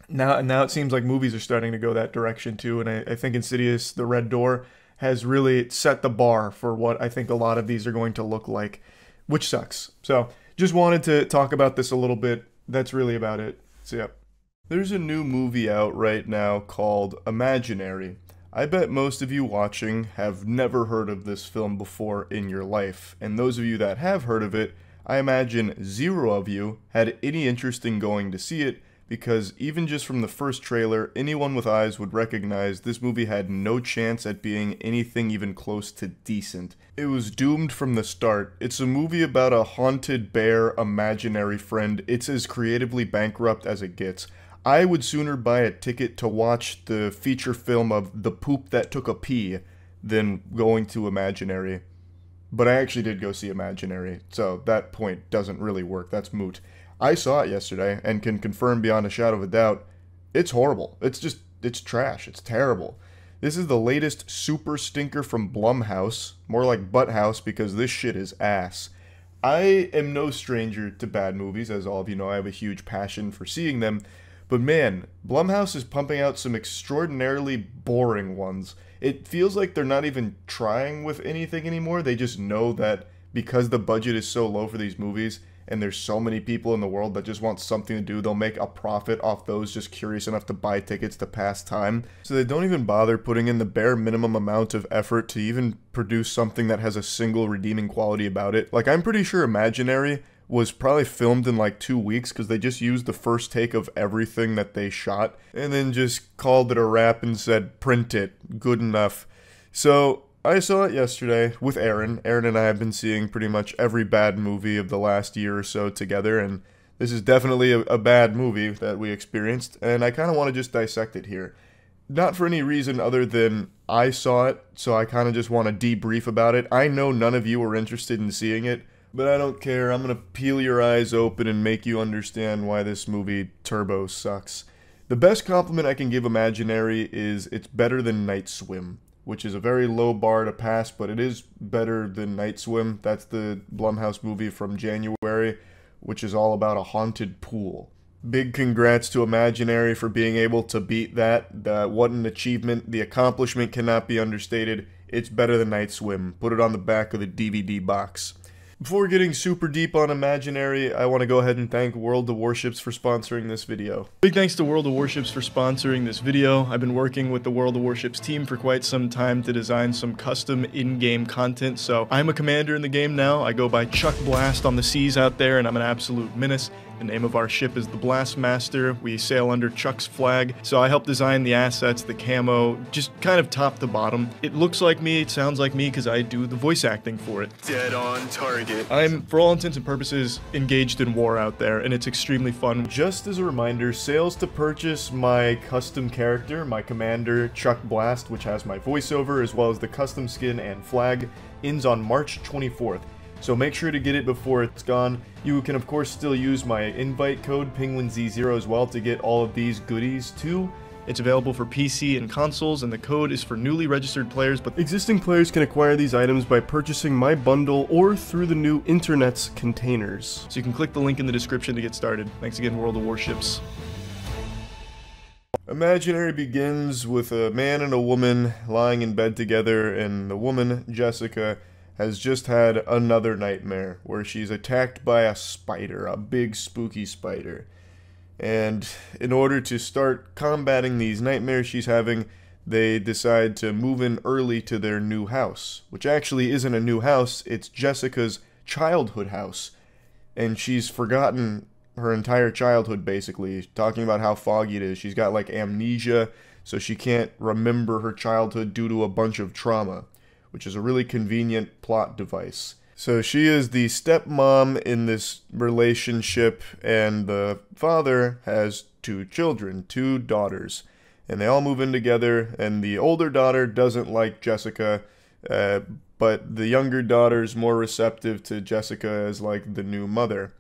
now it seems like movies are starting to go that direction too, and I think Insidious, The Red Door, has really set the bar for what I think a lot of these are going to look like, which sucks. So, just wanted to talk about this a little bit. That's really about it. So, yeah. There's a new movie out right now called Imaginary. I bet most of you watching have never heard of this film before in your life, and those of you that have heard of it, I imagine 0 of you had any interest in going to see it, because even just from the first trailer, anyone with eyes would recognize this movie had no chance at being anything even close to decent. It was doomed from the start. It's a movie about a haunted bear imaginary friend. It's as creatively bankrupt as it gets. I would sooner buy a ticket to watch the feature film of The Poop That Took a Pee than going to Imaginary. But I actually did go see Imaginary, so that point doesn't really work. That's moot. I saw it yesterday and can confirm beyond a shadow of a doubt, it's horrible. It's trash. It's terrible. This is the latest super stinker from Blumhouse, more like Butthouse because this shit is ass. I am no stranger to bad movies, as all of you know. I have a huge passion for seeing them, but man, Blumhouse is pumping out some extraordinarily boring ones. It feels like they're not even trying with anything anymore. They just know that because the budget is so low for these movies, and there's so many people in the world that just want something to do, they'll make a profit off those just curious enough to buy tickets to pass time. So they don't even bother putting in the bare minimum amount of effort to even produce something that has a single redeeming quality about it. Like, I'm pretty sure Imaginary was probably filmed in like 2 weeks because they just used the first take of everything that they shot and then just called it a wrap and said, print it, good enough. So I saw it yesterday with Aaron. Aaron and I have been seeing pretty much every bad movie of the last year or so together, and this is definitely a bad movie that we experienced, and I kind of want to just dissect it here. Not for any reason other than I saw it, so I kind of just want to debrief about it. I know none of you are interested in seeing it, but I don't care. I'm going to peel your eyes open and make you understand why this movie turbo sucks. The best compliment I can give Imaginary is it's better than Night Swim, which is a very low bar to pass, but it is better than Night Swim. That's the Blumhouse movie from January, which is all about a haunted pool. Big congrats to Imaginary for being able to beat that. What an achievement. The accomplishment cannot be understated. It's better than Night Swim. Put it on the back of the DVD box. Before getting super deep on Imaginary, I want to go ahead and thank World of Warships for sponsoring this video. Big thanks to World of Warships for sponsoring this video. I've been working with the World of Warships team for quite some time to design some custom in-game content, so I'm a commander in the game now. I go by Chuck Blast on the seas out there, and I'm an absolute menace. The name of our ship is the Blastmaster. We sail under Chuck's flag, so I helped design the assets, the camo, just kind of top to bottom. It looks like me, it sounds like me, because I do the voice acting for it. Dead on target. I'm, for all intents and purposes, engaged in war out there, and it's extremely fun. Just as a reminder, sales to purchase my custom character, my commander, Chuck Blast, which has my voiceover, as well as the custom skin and flag, ends on March 24th. So make sure to get it before it's gone. You can of course still use my invite code Penguinz0 as well to get all of these goodies too. It's available for PC and consoles, and the code is for newly registered players, but existing players can acquire these items by purchasing my bundle or through the new internet's containers. So you can click the link in the description to get started. Thanks again, World of Warships. Imaginary begins with a man and a woman lying in bed together, and the woman, Jessica, has just had another nightmare where she's attacked by a spider, a big spooky spider. And in order to start combating these nightmares she's having, they decide to move in early to their new house, which actually isn't a new house, it's Jessica's childhood house. And she's forgotten her entire childhood, basically, talking about how foggy it is. She's got like amnesia, so she can't remember her childhood due to a bunch of trauma, which is a really convenient plot device. So she is the stepmom in this relationship, and the father has two children, two daughters. And they all move in together, and the older daughter doesn't like Jessica, but the younger daughter's more receptive to Jessica as like the new mother.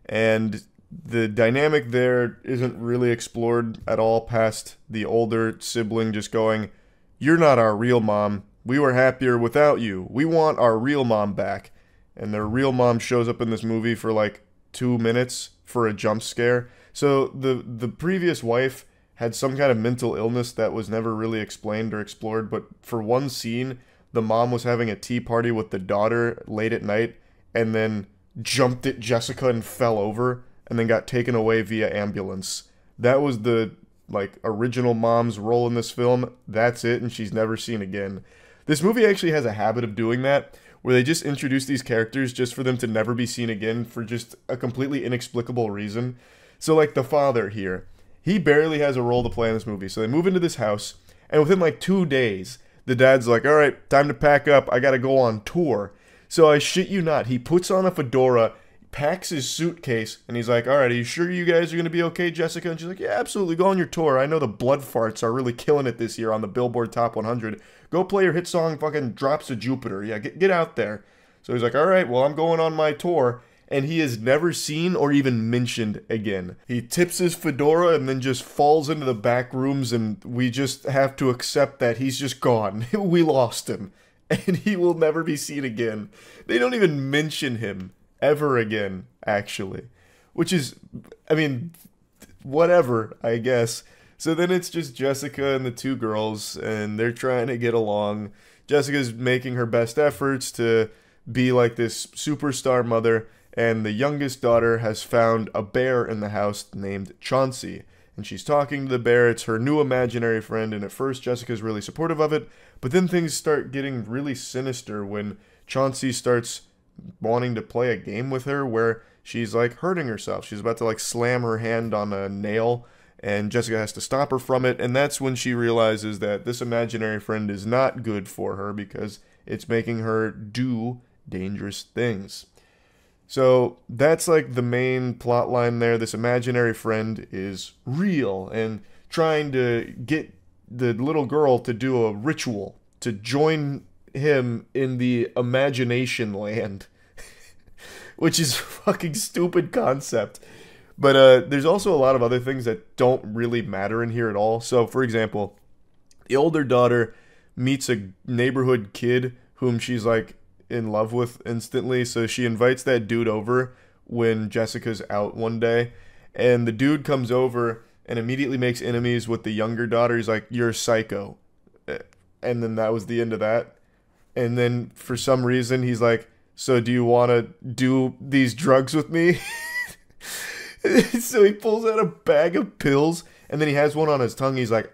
And the dynamic there isn't really explored at all past the older sibling just going, "You're not our real mom. We were happier without you. We want our real mom back." And their real mom shows up in this movie for like 2 minutes for a jump scare. So the previous wife had some kind of mental illness that was never really explained or explored, but for one scene, the mom was having a tea party with the daughter late at night and then jumped at Jessica and fell over and then got taken away via ambulance. That was the like original mom's role in this film. That's it, and she's never seen again. This movie actually has a habit of doing that, where they just introduce these characters just for them to never be seen again for just a completely inexplicable reason. So like the father here, he barely has a role to play in this movie. So they move into this house, and within like 2 days, the dad's like, "All right, time to pack up. I gotta go on tour." So I shit you not, he puts on a fedora, packs his suitcase, and he's like, "All right, are you sure you guys are going to be okay, Jessica?" And she's like, "Yeah, absolutely, go on your tour. I know the Blood Farts are really killing it this year on the Billboard Top 100. Go play your hit song, fucking Drops of Jupiter. Yeah, get out there." So he's like, "All right, well, I'm going on my tour." And he is never seen or even mentioned again. He tips his fedora and then just falls into the back rooms, and we just have to accept that he's just gone. We lost him. And he will never be seen again. They don't even mention him ever again, actually. Which is, I mean, whatever, I guess. So then it's just Jessica and the two girls, and they're trying to get along. Jessica's making her best efforts to be like this superstar mother, and the youngest daughter has found a bear in the house named Chauncey. And she's talking to the bear. It's her new imaginary friend, and at first Jessica's really supportive of it, but then things start getting really sinister when Chauncey starts wanting to play a game with her where she's like hurting herself. She's about to like slam her hand on a nail, and Jessica has to stop her from it, and that's when she realizes that this imaginary friend is not good for her because it's making her do dangerous things. So that's like the main plot line there. This imaginary friend is real and trying to get the little girl to do a ritual to join him in the imagination land, which is a fucking stupid concept. But there's also a lot of other things that don't really matter in here at all. So, for example, the older daughter meets a neighborhood kid whom she's like in love with instantly. So she invites that dude over when Jessica's out one day, and the dude comes over and immediately makes enemies with the younger daughter. He's like, "You're a psycho." And then that was the end of that. And then for some reason he's like, "So do you want to do these drugs with me?" So he pulls out a bag of pills, and then he has one on his tongue. He's like,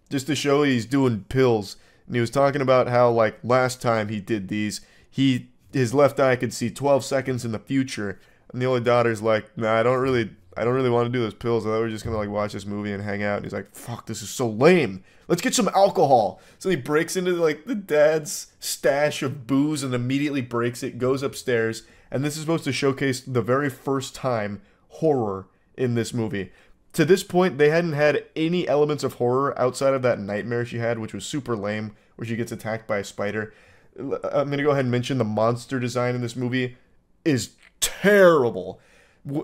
just to show he's doing pills. And he was talking about how, like, last time he did these, his left eye could see 12 seconds in the future. And the older daughter's like, nah, I don't really want to do those pills. I thought we were just gonna like watch this movie and hang out. And he's like, fuck, this is so lame. Let's get some alcohol. So he breaks into like the dad's stash of booze and immediately breaks it, goes upstairs, and this is supposed to showcase the very first time horror in this movie. To this point, they hadn't had any elements of horror outside of that nightmare she had, which was super lame, where she gets attacked by a spider. I'm gonna go ahead and mention the monster design in this movie is terrible.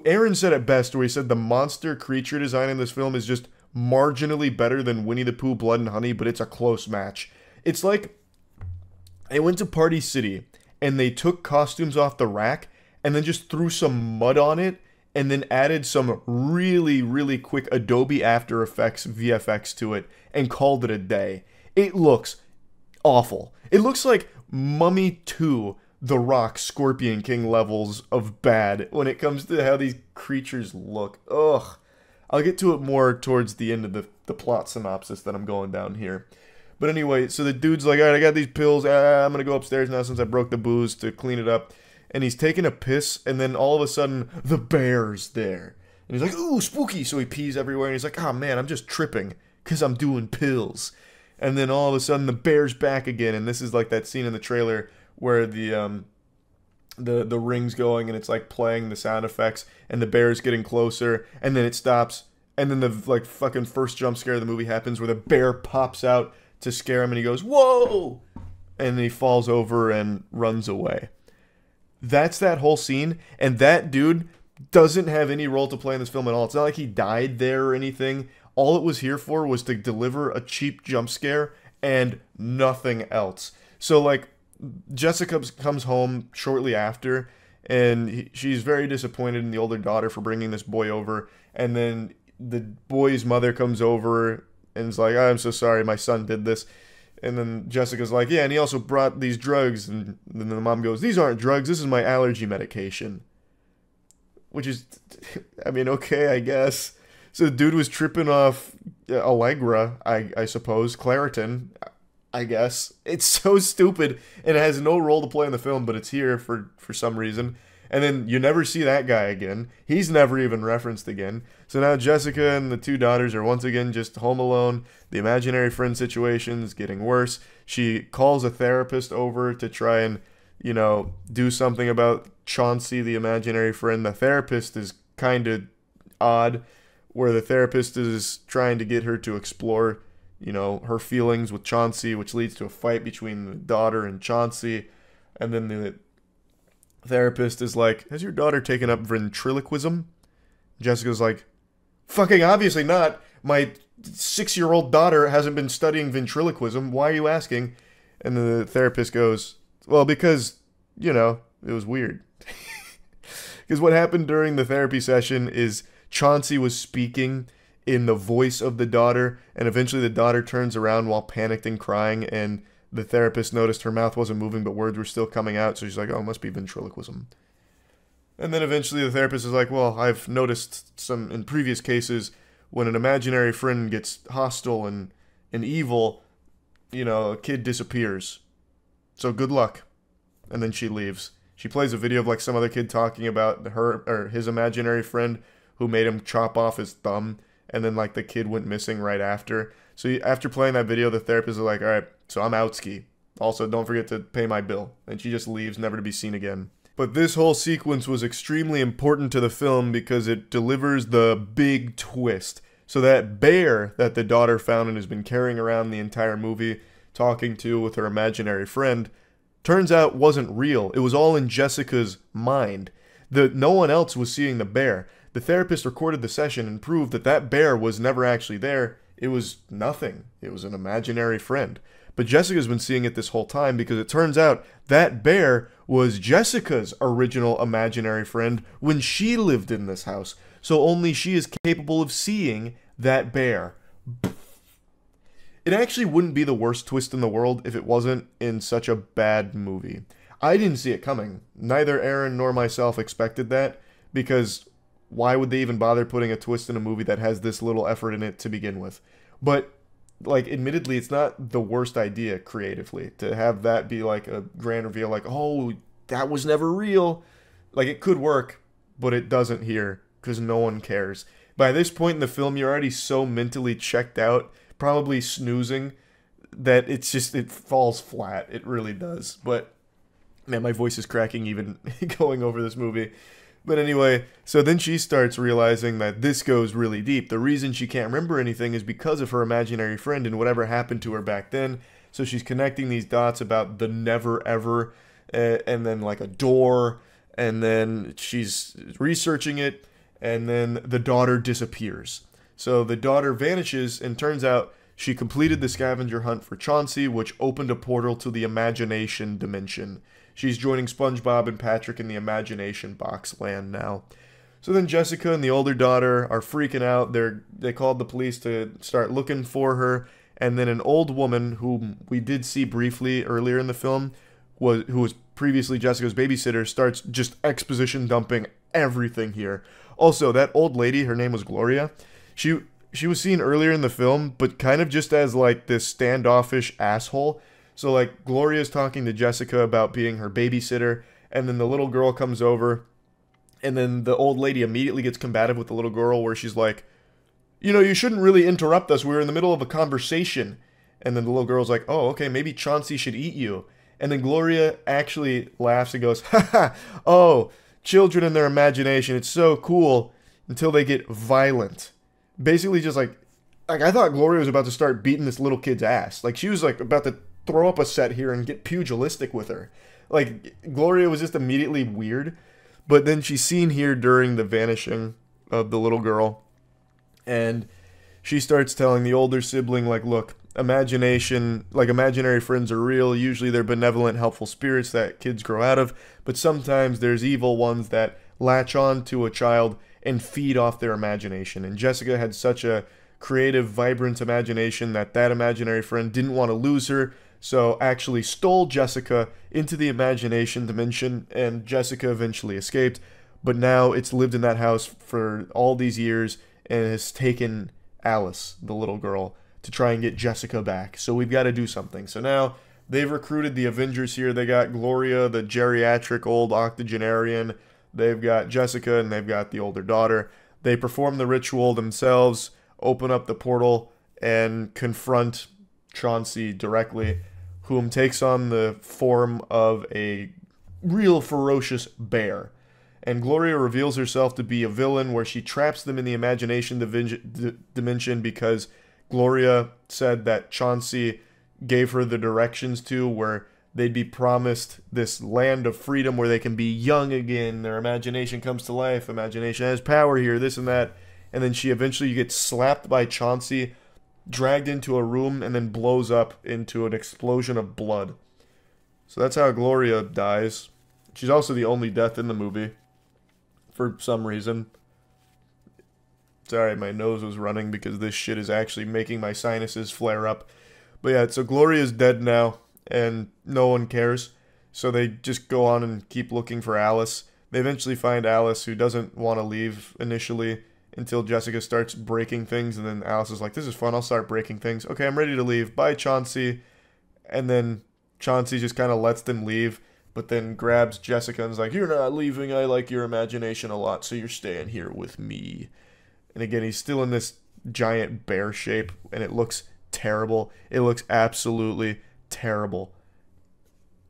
Aaron said it best, where he said the monster creature design in this film is just marginally better than Winnie the Pooh, Blood and Honey, but it's a close match. It's like they went to Party City and they took costumes off the rack and then just threw some mud on it and then added some really, really quick Adobe After Effects VFX to it and called it a day. It looks awful. It looks like Mummy 2, The Rock, Scorpion King levels of bad when it comes to how these creatures look. Ugh. I'll get to it more towards the end of the plot synopsis that I'm going down here. But anyway, so the dude's like, alright, I got these pills. I'm going to go upstairs now since I broke the booze to clean it up. And he's taking a piss, and then all of a sudden, the bear's there. And he's like, ooh, spooky. So he pees everywhere, and he's like, oh man, I'm just tripping because I'm doing pills. And then all of a sudden, the bear's back again. And this is like that scene in the trailer where the ring's going and it's like playing the sound effects and the bear's getting closer and then it stops and then the like fucking first jump scare of the movie happens where the bear pops out to scare him and he goes, whoa, and then he falls over and runs away. That's that whole scene, and that dude doesn't have any role to play in this film at all. It's not like he died there or anything. All it was here for was to deliver a cheap jump scare and nothing else. So like Jessica comes home shortly after, and she's very disappointed in the older daughter for bringing this boy over. And then the boy's mother comes over and is like, I'm so sorry, my son did this. And then Jessica's like, yeah, and he also brought these drugs. And then the mom goes, these aren't drugs, this is my allergy medication. Which is, I mean, okay, I guess. So the dude was tripping off Allegra, I suppose, Claritin, I guess. It's so stupid, and it has no role to play in the film, but it's here for some reason. And then you never see that guy again. He's never even referenced again. So now Jessica and the two daughters are once again just home alone. The imaginary friend situation is getting worse. She calls a therapist over to try and, you know, do something about Chauncey, the imaginary friend. The therapist is kind of odd, where the therapist is trying to get her to explore, you know, her feelings with Chauncey, which leads to a fight between the daughter and Chauncey. And then the therapist is like, has your daughter taken up ventriloquism? Jessica's like, fucking obviously not. My 6-year-old daughter hasn't been studying ventriloquism. Why are you asking? And the therapist goes, well, because, you know, it was weird. Because what happened during the therapy session is Chauncey was speaking in the voice of the daughter, and eventually the daughter turns around while panicked and crying, and the therapist noticed her mouth wasn't moving, but words were still coming out, so she's like, oh, it must be ventriloquism. And then eventually the therapist is like, well, I've noticed some, in previous cases, when an imaginary friend gets hostile and evil, you know, a kid disappears. So good luck. And then she leaves. She plays a video of like some other kid talking about her or his imaginary friend who made him chop off his thumb, and then like the kid went missing right after. So after playing that video, the therapist is like, all right, so I'm out ski. Also, don't forget to pay my bill. And she just leaves, never to be seen again. But this whole sequence was extremely important to the film because it delivers the big twist. So that bear that the daughter found and has been carrying around the entire movie, talking to with her imaginary friend, turns out wasn't real. It was all in Jessica's mind. No one else was seeing the bear. The therapist recorded the session and proved that that bear was never actually there. It was nothing. It was an imaginary friend. But Jessica's been seeing it this whole time because it turns out that bear was Jessica's original imaginary friend when she lived in this house. So only she is capable of seeing that bear. It actually wouldn't be the worst twist in the world if it wasn't in such a bad movie. I didn't see it coming. Neither Aaron nor myself expected that, because why would they even bother putting a twist in a movie that has this little effort in it to begin with? But, like, admittedly, it's not the worst idea creatively to have that be like a grand reveal, like, oh, that was never real. Like, it could work, but it doesn't here because no one cares. By this point in the film, you're already so mentally checked out, probably snoozing, that it falls flat. It really does. But man, my voice is cracking even going over this movie. But anyway, so then she starts realizing that this goes really deep. The reason she can't remember anything is because of her imaginary friend and whatever happened to her back then. So she's connecting these dots about the never ever, and then like a door, and then she's researching it, and then the daughter disappears. So the daughter vanishes, and turns out she completed the scavenger hunt for Chauncey, which opened a portal to the imagination dimension. She's joining SpongeBob and Patrick in the imagination box land now. So then Jessica and the older daughter are freaking out. They called the police to start looking for her. And then an old woman, whom we did see briefly earlier in the film, who was previously Jessica's babysitter, starts just exposition dumping everything here. Also, that old lady, her name was Gloria. She was seen earlier in the film, but kind of just as like this standoffish asshole. So like Gloria's talking to Jessica about being her babysitter, and then the little girl comes over, and then the old lady immediately gets combative with the little girl where she's like, you know, you shouldn't really interrupt us. We were in the middle of a conversation. And then the little girl's like, oh, okay, maybe Chauncey should eat you. And then Gloria actually laughs and goes, haha, oh, children and their imagination, it's so cool, until they get violent. Basically just like I thought Gloria was about to start beating this little kid's ass. Like she was like about to throw up a set here and get pugilistic with her. Like Gloria was just immediately weird. But then she's seen here during the vanishing of the little girl. And she starts telling the older sibling, like, look, imagination, like imaginary friends are real. Usually they're benevolent, helpful spirits that kids grow out of. But sometimes there's evil ones that latch on to a child and feed off their imagination. And Jessica had such a creative, vibrant imagination that imaginary friend didn't want to lose her. So actually stole Jessica into the imagination dimension. And Jessica eventually escaped. But now it's lived in that house for all these years and has taken Alice, the little girl, to try and get Jessica back. So we've got to do something. So now they've recruited the Avengers here. They got Gloria, the geriatric old octogenarian. They've got Jessica, and they've got the older daughter. They perform the ritual themselves, open up the portal, and confront Chauncey directly, whom takes on the form of a real ferocious bear. And Gloria reveals herself to be a villain, where she traps them in the imagination dimension because Gloria said that Chauncey gave her the directions to where they'd be promised this land of freedom where they can be young again. Their imagination comes to life. Imagination has power here, this and that. And then she eventually gets slapped by Chauncey, dragged into a room, and then blows up into an explosion of blood. So that's how Gloria dies. She's also the only death in the movie, for some reason. Sorry, my nose was running because this shit is actually making my sinuses flare up. But yeah, so Gloria's dead now, and no one cares. So they just go on and keep looking for Alice. They eventually find Alice, who doesn't want to leave initially until Jessica starts breaking things. And then Alice is like, this is fun, I'll start breaking things. Okay, I'm ready to leave. Bye, Chauncey. And then Chauncey just kind of lets them leave, but then grabs Jessica and is like, you're not leaving, I like your imagination a lot, so you're staying here with me. And again, he's still in this giant bear shape, and it looks terrible. It looks absolutely terrible.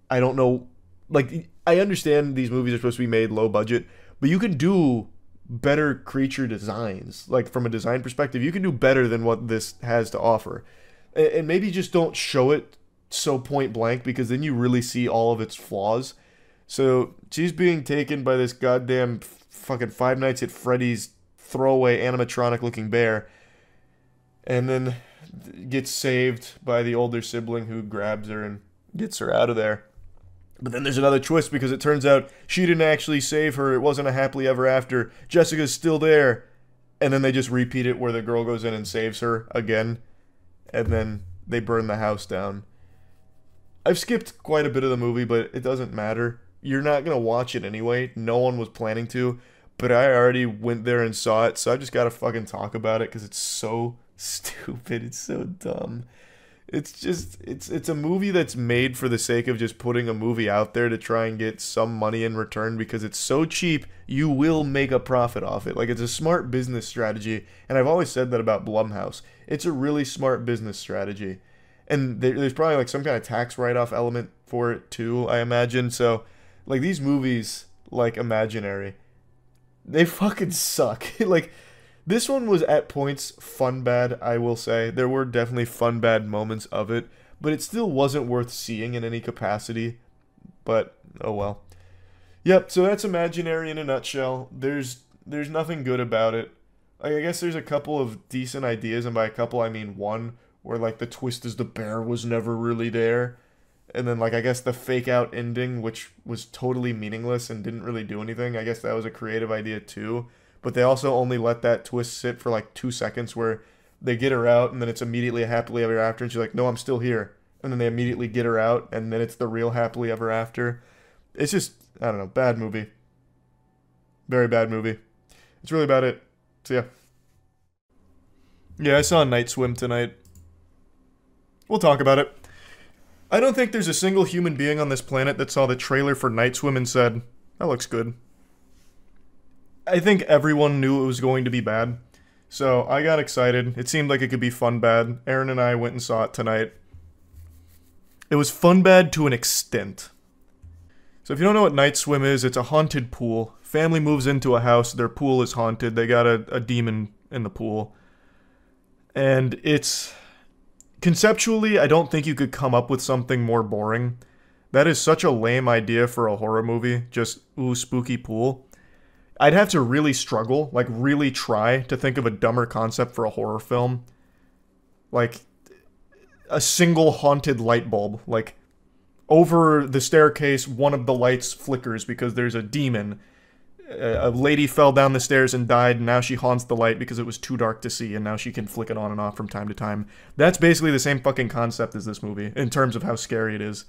I don't know, like, I understand these movies are supposed to be made low budget, but you can do better creature designs. Like, from a design perspective, you can do better than what this has to offer. And maybe just don't show it so point blank, because then you really see all of its flaws. So she's being taken by this goddamn fucking Five Nights at Freddy's throwaway animatronic looking bear, and then gets saved by the older sibling, who grabs her and gets her out of there. But then there's another twist, because it turns out she didn't actually save her. It wasn't a happily ever after. Jessica's still there. And then they just repeat it where the girl goes in and saves her again, and then they burn the house down. I've skipped quite a bit of the movie, but it doesn't matter. You're not going to watch it anyway. No one was planning to, but I already went there and saw it, so I just got to fucking talk about it because it's so stupid. It's so dumb. It's a movie that's made for the sake of just putting a movie out there to try and get some money in return because it's so cheap, you will make a profit off it. Like, it's a smart business strategy, and I've always said that about Blumhouse. It's a really smart business strategy. And there's probably like some kind of tax write-off element for it too, I imagine. So, like, these movies, like Imaginary, they fucking suck. Like, this one was at points fun bad, I will say. There were definitely fun bad moments of it, but it still wasn't worth seeing in any capacity. But, oh well. Yep, so that's Imaginary in a nutshell. There's nothing good about it. Like, I guess there's a couple of decent ideas, and by a couple I mean one, where like the twist is the bear was never really there. And then, like, I guess the fake out ending, which was totally meaningless and didn't really do anything, I guess that was a creative idea too. But they also only let that twist sit for like 2 seconds where they get her out and then it's immediately a happily ever after and she's like, no, I'm still here. And then they immediately get her out and then it's the real happily ever after. It's just, I don't know, bad movie. Very bad movie. That's really about it. So yeah. Yeah, I saw Night Swim tonight. We'll talk about it. I don't think there's a single human being on this planet that saw the trailer for Night Swim and said, that looks good. I think everyone knew it was going to be bad. So I got excited. It seemed like it could be fun bad. Aaron and I went and saw it tonight. It was fun bad to an extent. So if you don't know what Night Swim is, it's a haunted pool. Family moves into a house, their pool is haunted. They got a demon in the pool. And it's... Conceptually, I don't think you could come up with something more boring. That is such a lame idea for a horror movie. Just, ooh, spooky pool. I'd have to really struggle, like really try to think of a dumber concept for a horror film. Like, a single haunted light bulb. Like, over the staircase, one of the lights flickers because there's a demon. A lady fell down the stairs and died, and now she haunts the light because it was too dark to see, and now she can flick it on and off from time to time. That's basically the same fucking concept as this movie, in terms of how scary it is.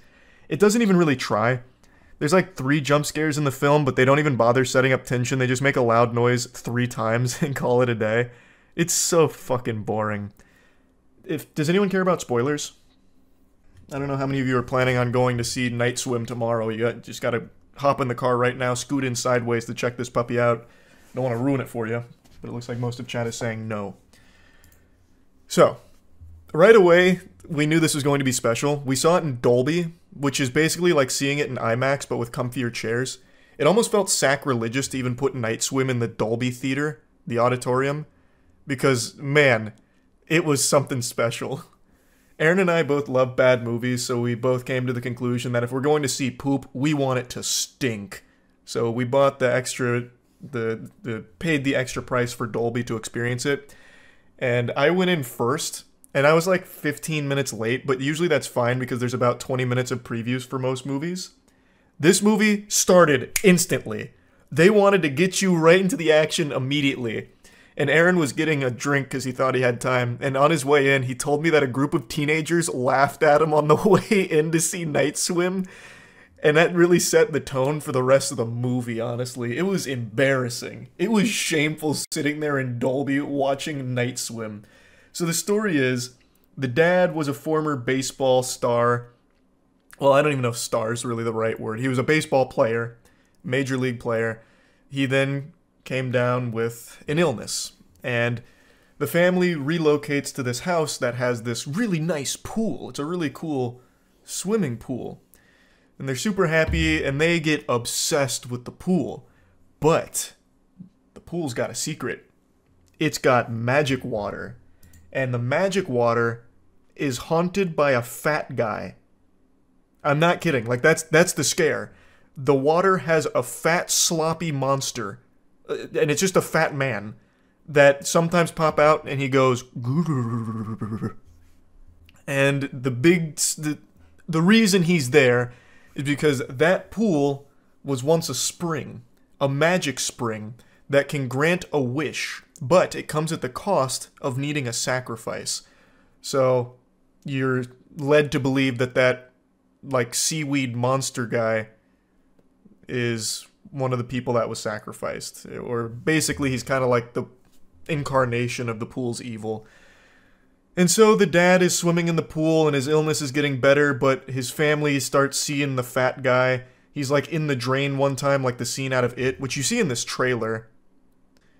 It doesn't even really try. There's like 3 jump scares in the film, but they don't even bother setting up tension. They just make a loud noise 3 times and call it a day. It's so fucking boring. Does anyone care about spoilers? I don't know how many of you are planning on going to see Night Swim tomorrow. You just gotta hop in the car right now, scoot in sideways to check this puppy out. Don't want to ruin it for you, but it looks like most of chat is saying no. So, right away, we knew this was going to be special. We saw it in Dolby, which is basically like seeing it in IMAX, but with comfier chairs. It almost felt sacrilegious to even put Night Swim in the Dolby Theater, the auditorium, because, man, it was something special. Aaron and I both love bad movies, so we both came to the conclusion that if we're going to see poop, we want it to stink. So we bought the extra, paid the extra price for Dolby to experience it. And I went in first, and I was like 15 minutes late, but usually that's fine because there's about 20 minutes of previews for most movies. This movie started instantly. They wanted to get you right into the action immediately. And Aaron was getting a drink because he thought he had time. And on his way in, he told me that a group of teenagers laughed at him on the way in to see Night Swim. And that really set the tone for the rest of the movie, honestly. It was embarrassing. It was shameful sitting there in Dolby watching Night Swim. So the story is, the dad was a former baseball star. Well, I don't even know if star is really the right word. He was a baseball player, major league player. He then came down with an illness, and the family relocates to this house that has this really nice pool. It's a really cool swimming pool, and they're super happy, and they get obsessed with the pool. But the pool's got a secret. It's got magic water, and the magic water is haunted by a fat guy. I'm not kidding. Like, that's the scare. The water has a fat, sloppy monster, and it's just a fat man that sometimes pop out and he goes, and the reason he's there is because that pool was once a spring, a magic spring that can grant a wish, but it comes at the cost of needing a sacrifice. So you're led to believe that like seaweed monster guy is one of the people that was sacrificed, or basically he's kind of like the incarnation of the pool's evil. And so the dad is swimming in the pool and his illness is getting better, but his family starts seeing the fat guy. He's like in the drain one time, like the scene out of It, which you see in this trailer.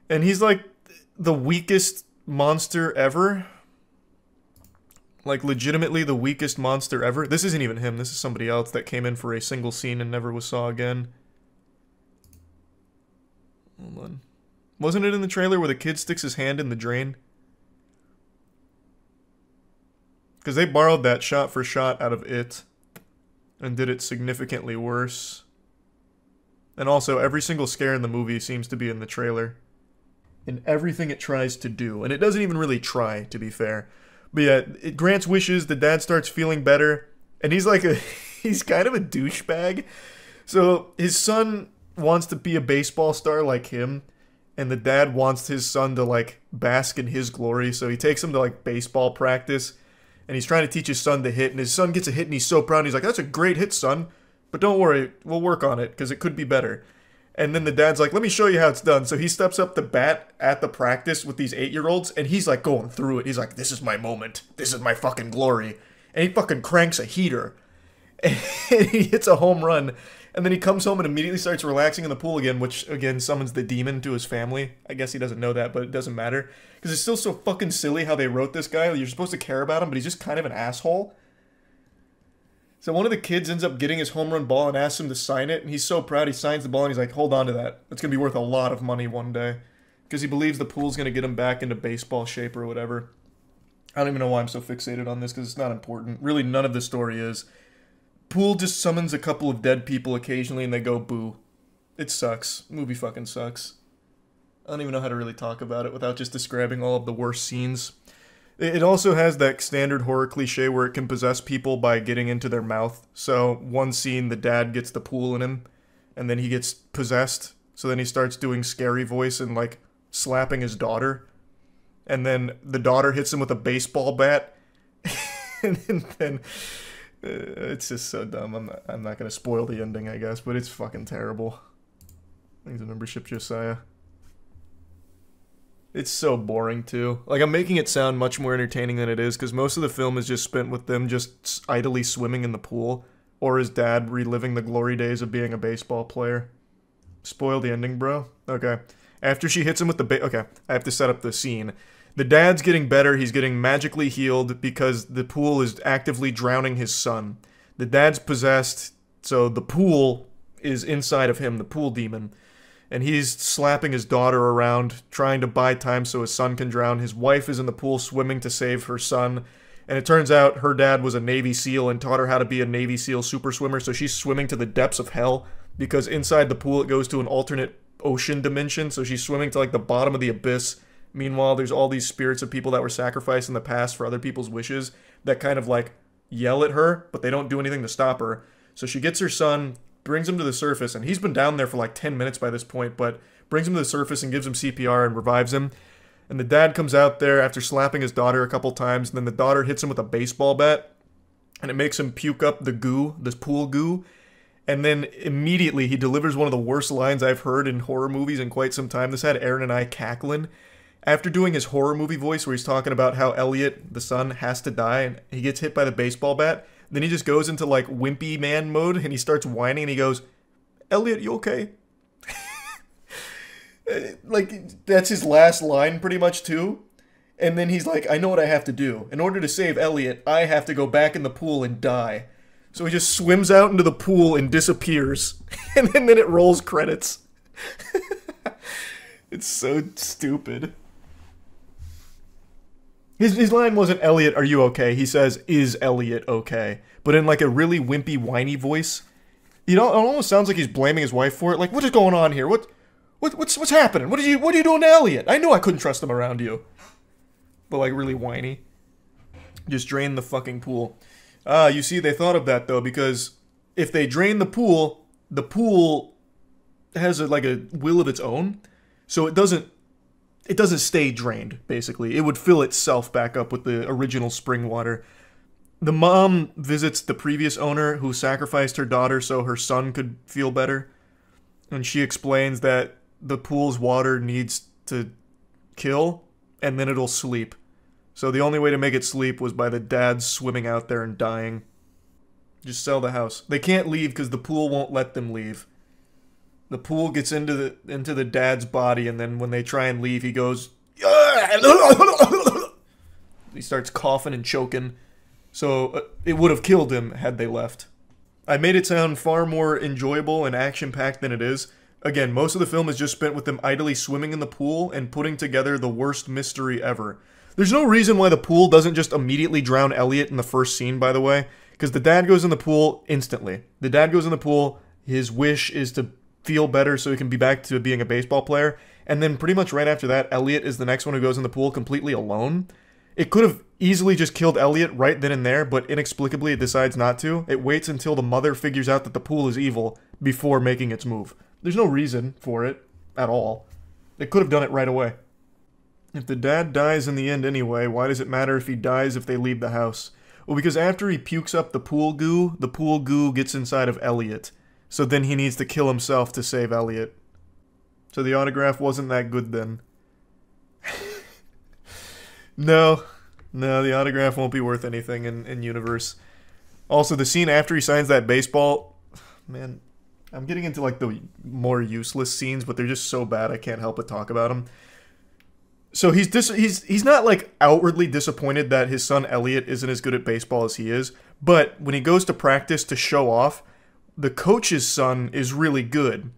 And he's like the weakest monster ever. Like legitimately the weakest monster ever. This isn't even him, this is somebody else that came in for a single scene and never was saw again. Hold on. Wasn't it in the trailer where the kid sticks his hand in the drain? Because they borrowed that shot for shot out of It and did it significantly worse. And also, every single scare in the movie seems to be in the trailer. In everything it tries to do. And it doesn't even really try, to be fair. But yeah, it grants wishes, the dad starts feeling better, and he's like he's kind of a douchebag. So his son wants to be a baseball star like him, and the dad wants his son to like bask in his glory, so he takes him to like baseball practice. And he's trying to teach his son to hit, and his son gets a hit, and he's so proud. He's like, that's a great hit, son. But don't worry, we'll work on it, because it could be better. And then the dad's like, let me show you how it's done. So he steps up to bat at the practice with these 8-year-olds, and he's like going through it. He's like, this is my moment. This is my fucking glory. And he fucking cranks a heater. And he hits a home run. And then he comes home and immediately starts relaxing in the pool again, which, again, summons the demon to his family. I guess he doesn't know that, but it doesn't matter. Because it's still so fucking silly how they wrote this guy. You're supposed to care about him, but he's just kind of an asshole. So one of the kids ends up getting his home run ball and asks him to sign it. And he's so proud, he signs the ball and he's like, hold on to that. It's going to be worth a lot of money one day. Because he believes the pool's going to get him back into baseball shape or whatever. I don't even know why I'm so fixated on this, because it's not important. Really, none of the story is. Pool just summons a couple of dead people occasionally and they go boo. It sucks. Movie fucking sucks. I don't even know how to really talk about it without just describing all of the worst scenes. It also has that standard horror cliche where it can possess people by getting into their mouth. So one scene, the dad gets the pool in him and then he gets possessed. So then he starts doing scary voice and like slapping his daughter. And then the daughter hits him with a baseball bat. And then it's just so dumb. I'm not gonna spoil the ending, I guess, but it's fucking terrible. Thanks for membership, Josiah. It's so boring too. Like, I'm making it sound much more entertaining than it is, because most of the film is just spent with them just idly swimming in the pool, or his dad reliving the glory days of being a baseball player. Spoil the ending, bro? Okay. After she hits him with the okay, I have to set up the scene. The dad's getting better, he's getting magically healed because the pool is actively drowning his son. The dad's possessed, so the pool is inside of him, the pool demon. And he's slapping his daughter around, trying to buy time so his son can drown. His wife is in the pool swimming to save her son. And it turns out her dad was a Navy SEAL and taught her how to be a Navy SEAL super swimmer, so she's swimming to the depths of hell, because inside the pool it goes to an alternate ocean dimension, so she's swimming to like the bottom of the abyss. Meanwhile, there's all these spirits of people that were sacrificed in the past for other people's wishes that kind of like yell at her, but they don't do anything to stop her. So she gets her son, brings him to the surface, and he's been down there for like 10 minutes by this point, but brings him to the surface and gives him CPR and revives him. And the dad comes out there after slapping his daughter a couple times, and then the daughter hits him with a baseball bat, and it makes him puke up the goo, this pool goo. And then immediately he delivers one of the worst lines I've heard in horror movies in quite some time. This had Aaron and I cackling. After doing his horror movie voice where he's talking about how Elliot, the son, has to die, and he gets hit by the baseball bat, then he just goes into like wimpy man mode and he starts whining and he goes, Elliot, you okay? Like, that's his last line pretty much too. And then he's like, I know what I have to do. In order to save Elliot, I have to go back in the pool and die. So he just swims out into the pool and disappears. And then it rolls credits. It's so stupid. His line wasn't, Elliot, are you okay? He says, is Elliot okay? But in like a really wimpy, whiny voice. You know, it almost sounds like he's blaming his wife for it. Like, what is going on here? What's happening? What are you doing to Elliot? I knew I couldn't trust him around you. But like really whiny. Just drain the fucking pool. You see, they thought of that though, because if they drain the pool has like a will of its own. So it doesn't stay drained, basically. It would fill itself back up with the original spring water. The mom visits the previous owner who sacrificed her daughter so her son could feel better. And she explains that the pool's water needs to kill, and then it'll sleep. So the only way to make it sleep was by the dad swimming out there and dying. Just sell the house. They can't leave because the pool won't let them leave. The pool gets into the dad's body, and then when they try and leave, he goes... He starts coughing and choking. So it would have killed him had they left. I made it sound far more enjoyable and action-packed than it is. Again, most of the film is just spent with them idly swimming in the pool and putting together the worst mystery ever. There's no reason why the pool doesn't just immediately drown Elliot in the first scene, by the way. Because the dad goes in the pool instantly. The dad goes in the pool, his wish is to feel better so he can be back to being a baseball player. And then pretty much right after that, Elliot is the next one who goes in the pool completely alone. It could have easily just killed Elliot right then and there, but inexplicably it decides not to. It waits until the mother figures out that the pool is evil before making its move. There's no reason for it at all. It could have done it right away. If the dad dies in the end anyway, why does it matter if he dies if they leave the house? Well, because after he pukes up the pool goo gets inside of Elliot. So then he needs to kill himself to save Elliot. So the autograph wasn't that good then. No, the autograph won't be worth anything in universe. Also, the scene after he signs that baseball... Man, I'm getting into like the more useless scenes, but they're just so bad I can't help but talk about them. So he's not like outwardly disappointed that his son Elliot isn't as good at baseball as he is, but when he goes to practice to show off, the coach's son is really good.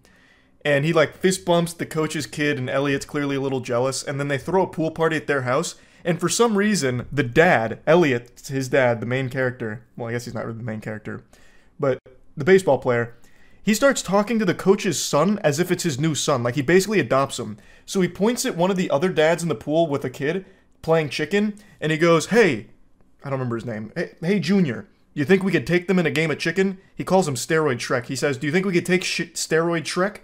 And he like fist bumps the coach's kid, and Elliot's clearly a little jealous, and then they throw a pool party at their house, and for some reason, the dad, Elliot, his dad, the main character, well, I guess he's not really the main character, but the baseball player, he starts talking to the coach's son as if it's his new son. Like, he basically adopts him. So he points at one of the other dads in the pool with a kid playing chicken, and he goes, hey, I don't remember his name. Hey, Junior, you think we could take them in a game of chicken? He calls him Steroid Shrek. He says, do you think we could take Steroid Shrek?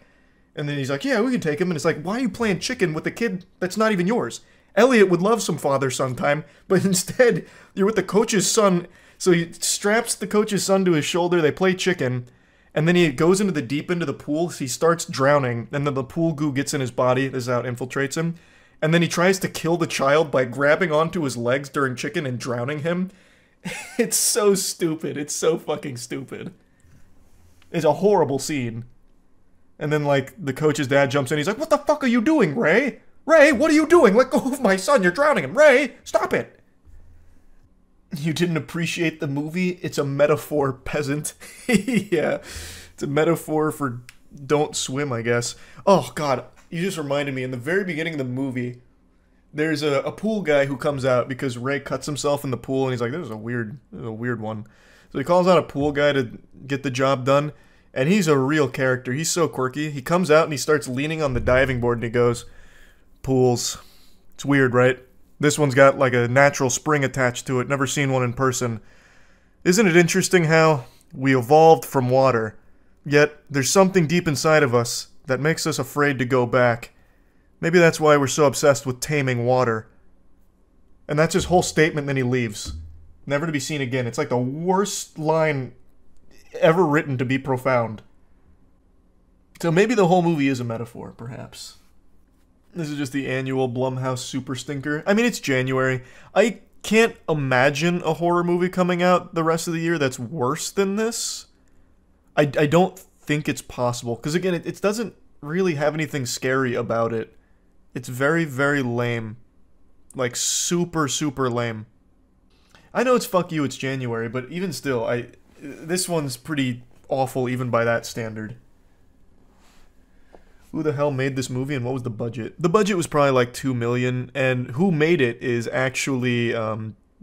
And then he's like, yeah, we can take him. And it's like, why are you playing chicken with a kid that's not even yours? Elliot would love some father-son time, but instead, you're with the coach's son. So he straps the coach's son to his shoulder, they play chicken, and then he goes into the deep end of the pool, so he starts drowning, and then the pool goo gets in his body, this is how it infiltrates him, and then he tries to kill the child by grabbing onto his legs during chicken and drowning him. It's so stupid, it's so fucking stupid. It's a horrible scene. And then, like, the coach's dad jumps in, he's like, what the fuck are you doing, Ray? Ray, what are you doing? Let go of my son, you're drowning him. Ray, stop it! You didn't appreciate the movie? It's a metaphor, peasant. Yeah, it's a metaphor for don't swim, I guess. Oh, God, you just reminded me, in the very beginning of the movie, there's a pool guy who comes out because Ray cuts himself in the pool, and he's like, this is a weird one. So he calls out a pool guy to get the job done, and he's a real character. He's so quirky. He comes out and he starts leaning on the diving board, and he goes, pools. It's weird, right? This one's got like a natural spring attached to it. Never seen one in person. Isn't it interesting how we evolved from water, yet there's something deep inside of us that makes us afraid to go back. Maybe that's why we're so obsessed with taming water. And that's his whole statement, then he leaves. Never to be seen again. It's like the worst line ever written to be profound. So maybe the whole movie is a metaphor, perhaps. This is just the annual Blumhouse super stinker. I mean, it's January. I can't imagine a horror movie coming out the rest of the year that's worse than this. I don't think it's possible. Because again, it doesn't really have anything scary about it. It's very, very lame. Like, super, super lame. I know it's fuck you, it's January, but even still, this one's pretty awful even by that standard. Who the hell made this movie and what was the budget? The budget was probably like $2 million, and who made it is actually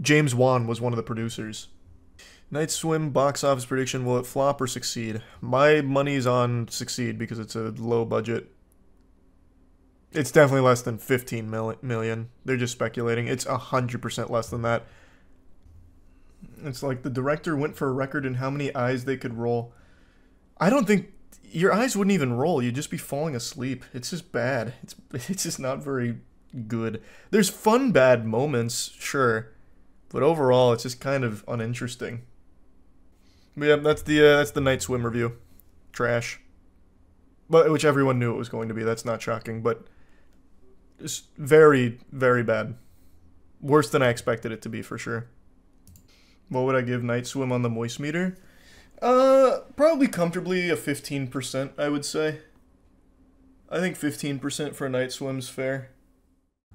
James Wan was one of the producers. Night Swim box office prediction, will it flop or succeed? My money's on succeed because it's a low budget. It's definitely less than 15 million. They're just speculating. It's 100% less than that. It's like the director went for a record in how many eyes they could roll. I don't think... Your eyes wouldn't even roll. You'd just be falling asleep. It's just bad. It's just not very good. There's fun bad moments, sure, but overall it's just kind of uninteresting. But yeah, that's the Night Swim review. Trash. But which everyone knew it was going to be. That's not shocking, but it's very, very bad. worse than I expected it to be, for sure. What would I give Night Swim on the moist meter? Probably comfortably a 15%, I would say. I think 15% for Night Swim's fair.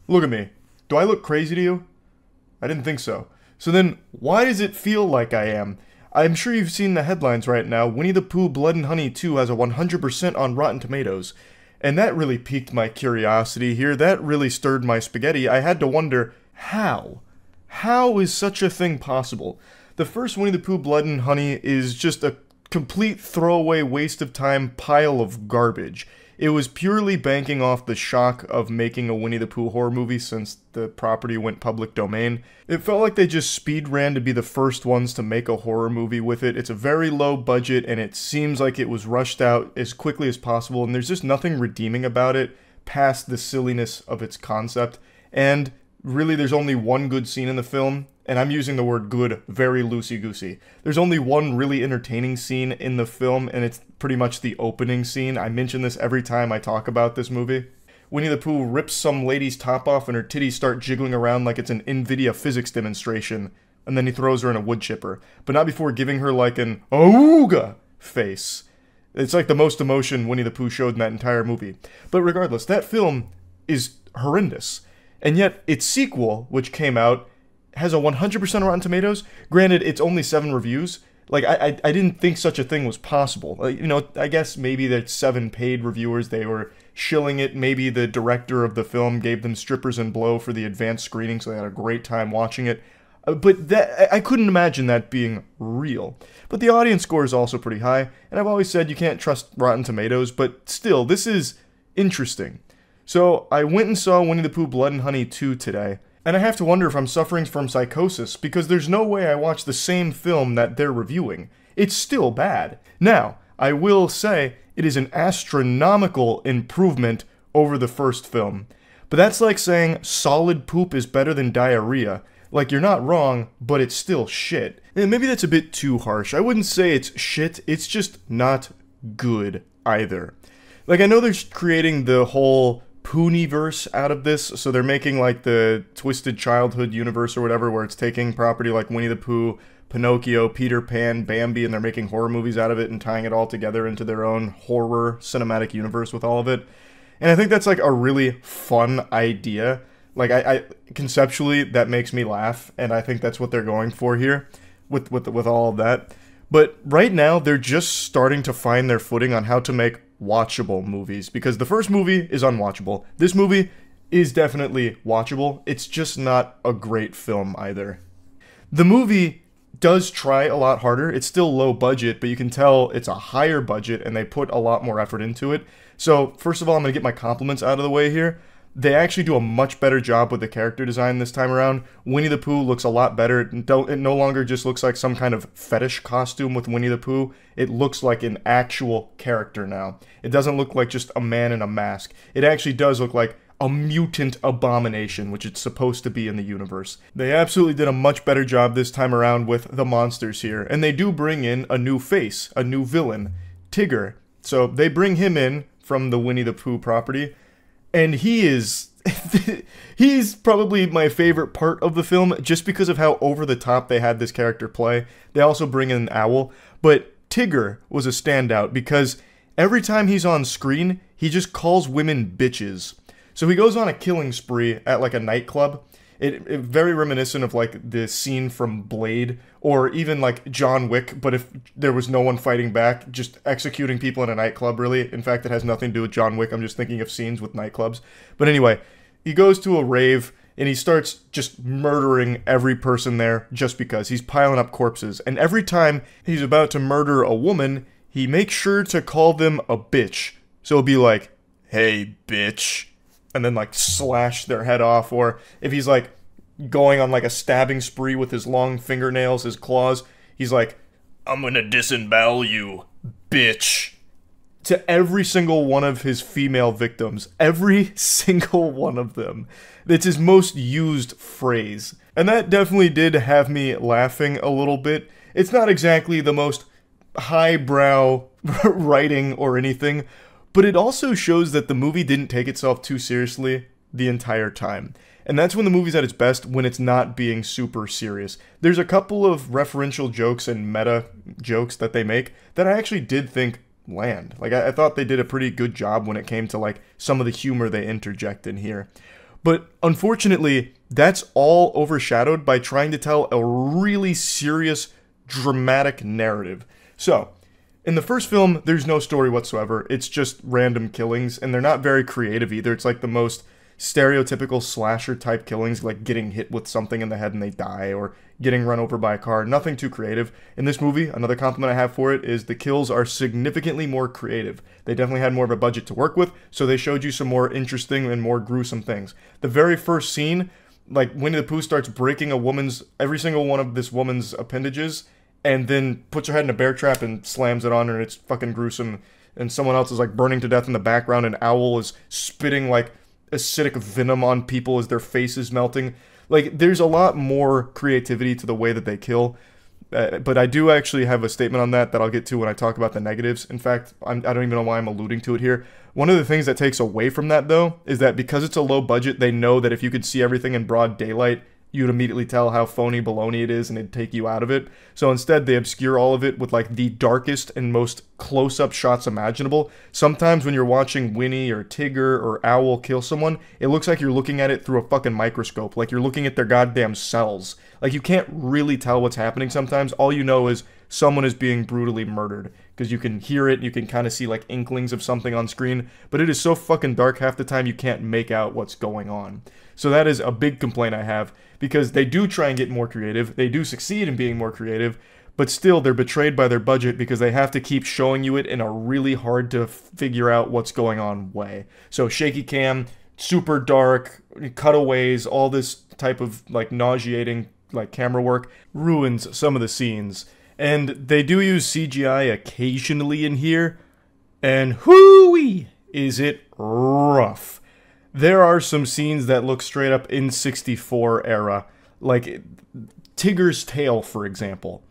Look at me. Do I look crazy to you? I didn't think so. So then, why does it feel like I am? I'm sure you've seen the headlines right now. Winnie the Pooh Blood and Honey 2 has a 100% on Rotten Tomatoes. And that really piqued my curiosity here. That really stirred my spaghetti. I had to wonder, how? How is such a thing possible? The first Winnie the Pooh Blood and Honey is just a complete throwaway waste of time pile of garbage. It was purely banking off the shock of making a Winnie the Pooh horror movie since the property went public domain. It felt like they just speed ran to be the first ones to make a horror movie with it. It's a very low budget and it seems like it was rushed out as quickly as possible, and there's just nothing redeeming about it past the silliness of its concept. And really, there's only one good scene in the film, and I'm using the word good very loosey-goosey. There's only one really entertaining scene in the film, and it's pretty much the opening scene. I mention this every time I talk about this movie. Winnie the Pooh rips some lady's top off and her titties start jiggling around like it's an NVIDIA physics demonstration, and then he throws her in a wood chipper, but not before giving her like an ooga face. It's like the most emotion Winnie the Pooh showed in that entire movie. But regardless, that film is horrendous. And yet, its sequel, which came out, has a 100% Rotten Tomatoes. Granted, it's only 7 reviews. Like, I didn't think such a thing was possible. You know, I guess maybe there's 7 paid reviewers. They were shilling it. Maybe the director of the film gave them strippers and blow for the advanced screening, so they had a great time watching it. But that I couldn't imagine that being real. But the audience score is also pretty high, and I've always said you can't trust Rotten Tomatoes, but still, this is interesting. So, I went and saw Winnie the Pooh Blood and Honey 2 today, and I have to wonder if I'm suffering from psychosis, because there's no way I watched the same film that they're reviewing. It's still bad. Now, I will say, it is an astronomical improvement over the first film. But that's like saying solid poop is better than diarrhea. Like, you're not wrong, but it's still shit. And maybe that's a bit too harsh. I wouldn't say it's shit, it's just not good either. Like, I know they're creating the whole Poohniverse out of this, so they're making like the Twisted Childhood universe or whatever, where it's taking property like Winnie the Pooh, Pinocchio, Peter Pan, Bambi, and they're making horror movies out of it and tying it all together into their own horror cinematic universe with all of it. And I think that's like a really fun idea. Like, I conceptually, that makes me laugh, and I think that's what they're going for here with all of that. But right now, they're just starting to find their footing on how to make watchable movies, because the first movie is unwatchable. This movie is definitely watchable. It's just not a great film either. The movie does try a lot harder. It's still low budget, but you can tell it's a higher budget and they put a lot more effort into it. So first of all, I'm going to get my compliments out of the way here. They actually do a much better job with the character design this time around. Winnie the Pooh looks a lot better. It no longer just looks like some kind of fetish costume with Winnie the Pooh. It looks like an actual character now. It doesn't look like just a man in a mask. It actually does look like a mutant abomination, which it's supposed to be in the universe. They absolutely did a much better job this time around with the monsters here. And they do bring in a new face, a new villain, Tigger. So they bring him in from the Winnie the Pooh property. And he is, he's probably my favorite part of the film, just because of how over the top they had this character play. They also bring in an owl, but Tigger was a standout because every time he's on screen, he just calls women bitches. So he goes on a killing spree at like a nightclub. It very reminiscent of like the scene from Blade, or even like John Wick, but if there was no one fighting back, just executing people in a nightclub, really. In fact, it has nothing to do with John Wick. I'm just thinking of scenes with nightclubs. But anyway, he goes to a rave and he starts just murdering every person there just because. He's piling up corpses. And every time he's about to murder a woman, he makes sure to call them a bitch. So it'll be like, hey, bitch. And then like slash their head off. Or if he's like going on like a stabbing spree with his long fingernails, his claws, he's like, I'm gonna disembowel you, bitch. To every single one of his female victims. Every single one of them. It's his most used phrase. And that definitely did have me laughing a little bit. It's not exactly the most highbrow writing or anything, but it also shows that the movie didn't take itself too seriously the entire time. And that's when the movie's at its best, when it's not being super serious. There's a couple of referential jokes and meta jokes that they make that I actually did think land. Like, I thought they did a pretty good job when it came to, like, some of the humor they interject in here. But unfortunately, that's all overshadowed by trying to tell a really serious, dramatic narrative. So, in the first film, there's no story whatsoever. It's just random killings, and they're not very creative either. It's like the most stereotypical slasher-type killings, like getting hit with something in the head and they die, or getting run over by a car. Nothing too creative. In this movie, another compliment I have for it is the kills are significantly more creative. They definitely had more of a budget to work with, so they showed you some more interesting and more gruesome things. The very first scene, like Winnie the Pooh starts breaking every single one of this woman's appendages, and then puts her head in a bear trap and slams it on her, and it's fucking gruesome. And someone else is like burning to death in the background, and Owl is spitting like acidic venom on people as their face is melting. Like, there's a lot more creativity to the way that they kill. But I do actually have a statement on that I'll get to when I talk about the negatives. In fact, I don't even know why I'm alluding to it here. One of the things that takes away from that, though, is that because it's a low budget, they know that if you could see everything in broad daylight, you'd immediately tell how phony baloney it is and it'd take you out of it. So instead, they obscure all of it with like the darkest and most close-up shots imaginable. Sometimes when you're watching Winnie or Tigger or Owl kill someone, it looks like you're looking at it through a fucking microscope, like you're looking at their goddamn cells. Like, you can't really tell what's happening sometimes. All you know is someone is being brutally murdered, because you can hear it, you can kind of see like inklings of something on screen, but it is so fucking dark half the time you can't make out what's going on. So that is a big complaint I have, because they do try and get more creative, they do succeed in being more creative, but still they're betrayed by their budget because they have to keep showing you it in a really hard to figure out what's going on way. So shaky cam, super dark, cutaways, all this type of like nauseating like camera work ruins some of the scenes. And they do use CGI occasionally in here, and whoo-wee, is it rough. There are some scenes that look straight up N64 era, like Tigger's tail, for example.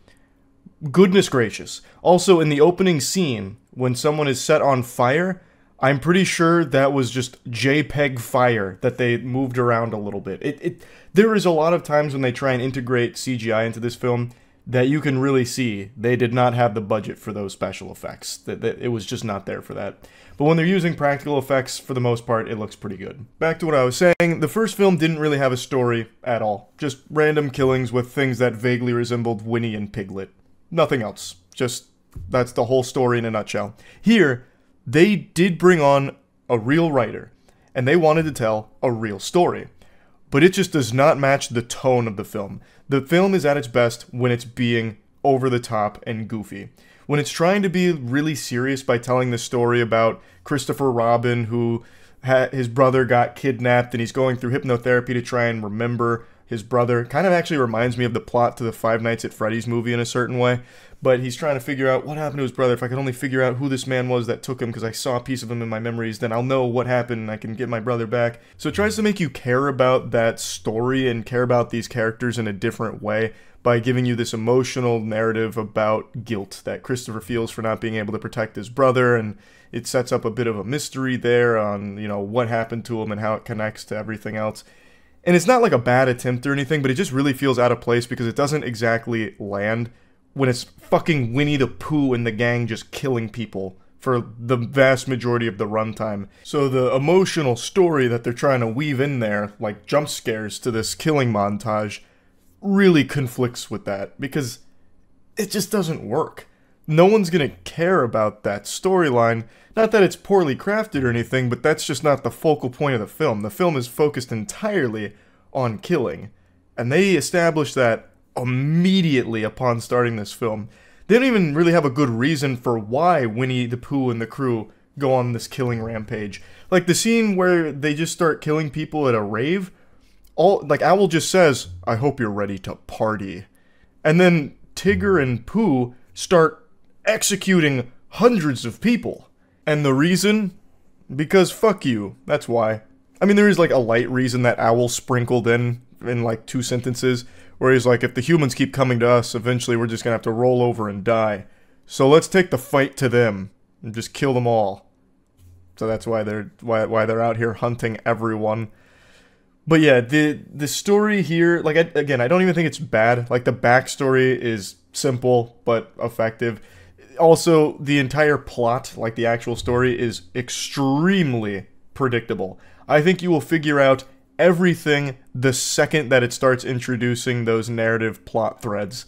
Goodness gracious. Also, in the opening scene, when someone is set on fire, I'm pretty sure that was just JPEG fire that they moved around a little bit. There is a lot of times when they try and integrate CGI into this film that you can really see they did not have the budget for those special effects. That it was just not there for that. But when they're using practical effects, for the most part, it looks pretty good. Back to what I was saying, the first film didn't really have a story at all. Just random killings with things that vaguely resembled Winnie and Piglet. Nothing else. Just, that's the whole story in a nutshell. Here, they did bring on a real writer, and they wanted to tell a real story. But it just does not match the tone of the film. The film is at its best when it's being over the top and goofy. When it's trying to be really serious by telling the story about Christopher Robin, who his brother got kidnapped and he's going through hypnotherapy to try and remember his brother. Kind of actually reminds me of the plot to the Five Nights at Freddy's movie in a certain way. But he's trying to figure out what happened to his brother. If I could only figure out who this man was that took him, because I saw a piece of him in my memories, then I'll know what happened and I can get my brother back. So it tries to make you care about that story and care about these characters in a different way by giving you this emotional narrative about guilt that Christopher feels for not being able to protect his brother, and it sets up a bit of a mystery there on, you know, what happened to him and how it connects to everything else. And it's not like a bad attempt or anything, but it just really feels out of place because it doesn't exactly land when it's fucking Winnie the Pooh and the gang just killing people for the vast majority of the runtime. So the emotional story that they're trying to weave in there, like jump scares to this killing montage, really conflicts with that because it just doesn't work. No one's gonna care about that storyline. Not that it's poorly crafted or anything, but that's just not the focal point of the film. The film is focused entirely on killing. And they established that immediately upon starting this film. They don't even really have a good reason for why Winnie the Pooh and the crew go on this killing rampage. Like the scene where they just start killing people at a rave, like Owl just says, "I hope you're ready to party." And then Tigger and Pooh start executing hundreds of people. And the reason? Because fuck you. That's why. I mean, there is like a light reason that Owl sprinkled in like 2 sentences, where he's like, if the humans keep coming to us, eventually we're just gonna have to roll over and die. So let's take the fight to them and just kill them all. So that's why they're out here hunting everyone. But yeah, the story here, like, again, I don't even think it's bad. Like, the backstory is simple but effective. Also, the entire plot, like the actual story, is extremely predictable. I think you will figure out everything the second that it starts introducing those narrative plot threads,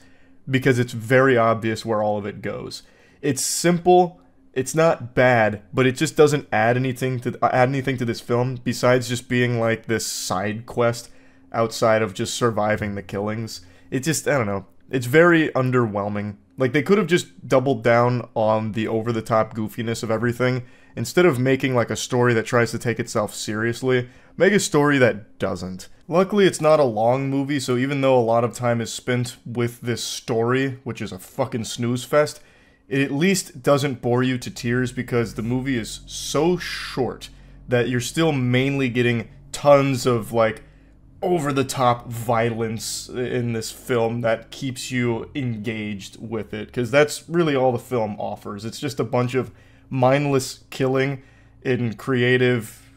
because it's very obvious where all of it goes. It's simple, it's not bad, but it just doesn't add anything to this film besides just being like this side quest outside of just surviving the killings. It just, I don't know, it's very underwhelming. Like, they could have just doubled down on the over-the-top goofiness of everything. Instead of making, like, a story that tries to take itself seriously, make a story that doesn't. Luckily, it's not a long movie, so even though a lot of time is spent with this story, which is a fucking snooze fest, it at least doesn't bore you to tears because the movie is so short that you're still mainly getting tons of, like, over-the-top violence in this film that keeps you engaged with it, because that's really all the film offers. It's just a bunch of mindless killing in creative,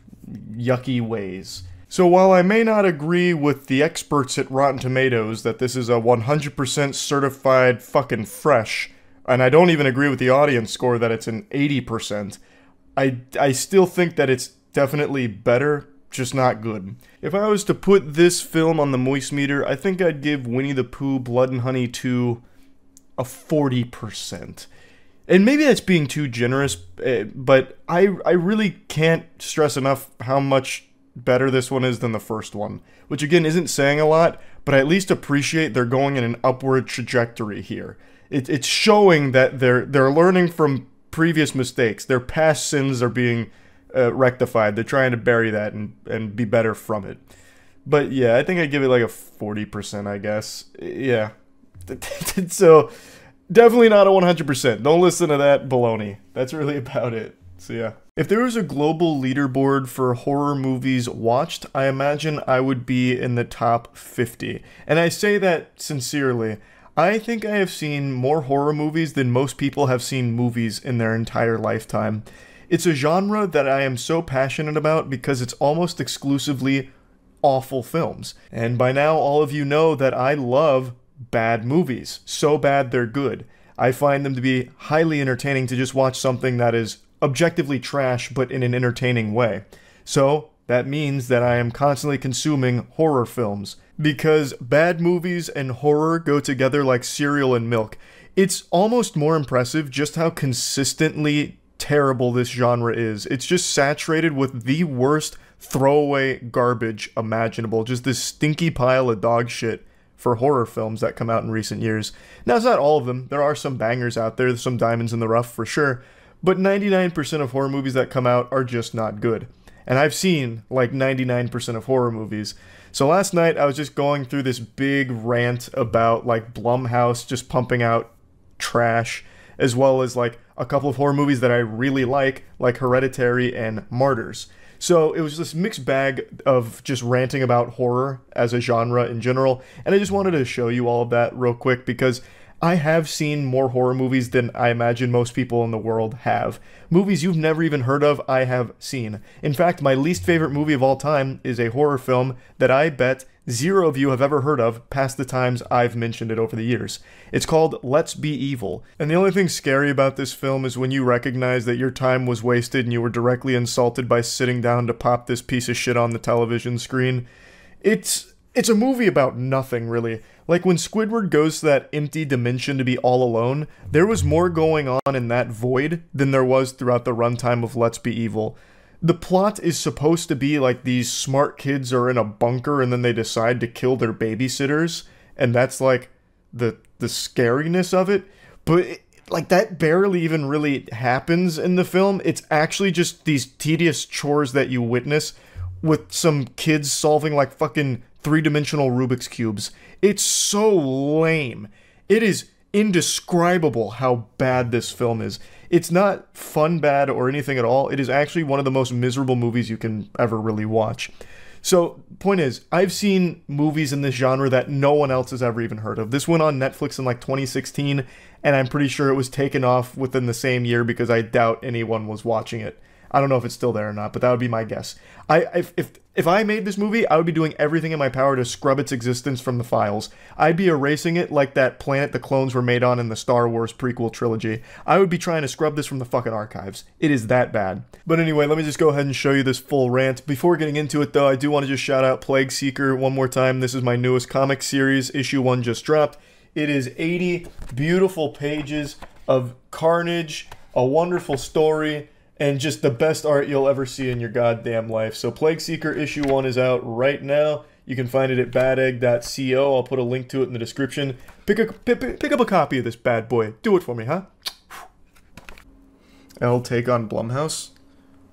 yucky ways. So while I may not agree with the experts at Rotten Tomatoes that this is a 100% certified fucking fresh, and I don't even agree with the audience score that it's an 80%, I still think that it's definitely better, just not good. If I was to put this film on the moist meter, I think I'd give Winnie the Pooh Blood and Honey 2 a 40%. And maybe that's being too generous, but I really can't stress enough how much better this one is than the first one. Which again isn't saying a lot, but I at least appreciate they're going in an upward trajectory here. It's showing that they're learning from previous mistakes. Their past sins are being rectified. They're trying to bury that and be better from it. But yeah, I think I'd give it like a 40%, I guess. Yeah. So, definitely not a 100%. Don't listen to that baloney. That's really about it. So yeah. If there was a global leaderboard for horror movies watched, I imagine I would be in the top 50. And I say that sincerely. I think I have seen more horror movies than most people have seen movies in their entire lifetime. It's a genre that I am so passionate about because it's almost exclusively awful films. And by now, all of you know that I love bad movies. So bad they're good. I find them to be highly entertaining to just watch something that is objectively trash but in an entertaining way. So that means that I am constantly consuming horror films. Because bad movies and horror go together like cereal and milk. It's almost more impressive just how consistently terrible this genre is. It's just saturated with the worst throwaway garbage imaginable. Just this stinky pile of dog shit for horror films that come out in recent years. Now, it's not all of them. There are some bangers out there, some diamonds in the rough for sure, but 99% of horror movies that come out are just not good. And I've seen like 99% of horror movies. So last night I was just going through this big rant about like Blumhouse just pumping out trash, as well as like a couple of horror movies that I really like Hereditary and Martyrs. So it was this mixed bag of just ranting about horror as a genre in general, and I just wanted to show you all of that real quick because I have seen more horror movies than I imagine most people in the world have. Movies you've never even heard of, I have seen. In fact, my least favorite movie of all time is a horror film that I bet zero of you have ever heard of past the times I've mentioned it over the years. It's called Let's Be Evil. And the only thing scary about this film is when you recognize that your time was wasted and you were directly insulted by sitting down to pop this piece of shit on the television screen. It's a movie about nothing, really. Like, when Squidward goes to that empty dimension to be all alone, there was more going on in that void than there was throughout the runtime of Let's Be Evil. The plot is supposed to be like these smart kids are in a bunker and then they decide to kill their babysitters, and that's like the scariness of it. But like, that barely even really happens in the film. It's actually just these tedious chores that you witness with some kids solving like fucking three-dimensional Rubik's Cubes. It's so lame. It is indescribable how bad this film is. It's not fun bad or anything at all. It is actually one of the most miserable movies you can ever really watch. So, point is, I've seen movies in this genre that no one else has ever even heard of. This went on Netflix in like 2016, and I'm pretty sure it was taken off within the same year because I doubt anyone was watching it. I don't know if it's still there or not, but that would be my guess. If I made this movie, I would be doing everything in my power to scrub its existence from the files. I'd be erasing it like that planet the clones were made on in the Star Wars prequel trilogy. I would be trying to scrub this from the fucking archives. It is that bad. But anyway, let me just go ahead and show you this full rant. Before getting into it though, I do want to just shout out Plague Seeker one more time. This is my newest comic series. Issue 1 just dropped. It is 80 beautiful pages of carnage, a wonderful story, and just the best art you'll ever see in your goddamn life. So Plague Seeker issue 1 is out right now. You can find it at badegg.co. I'll put a link to it in the description. Pick up a copy of this bad boy. Do it for me, huh? L take on Blumhouse.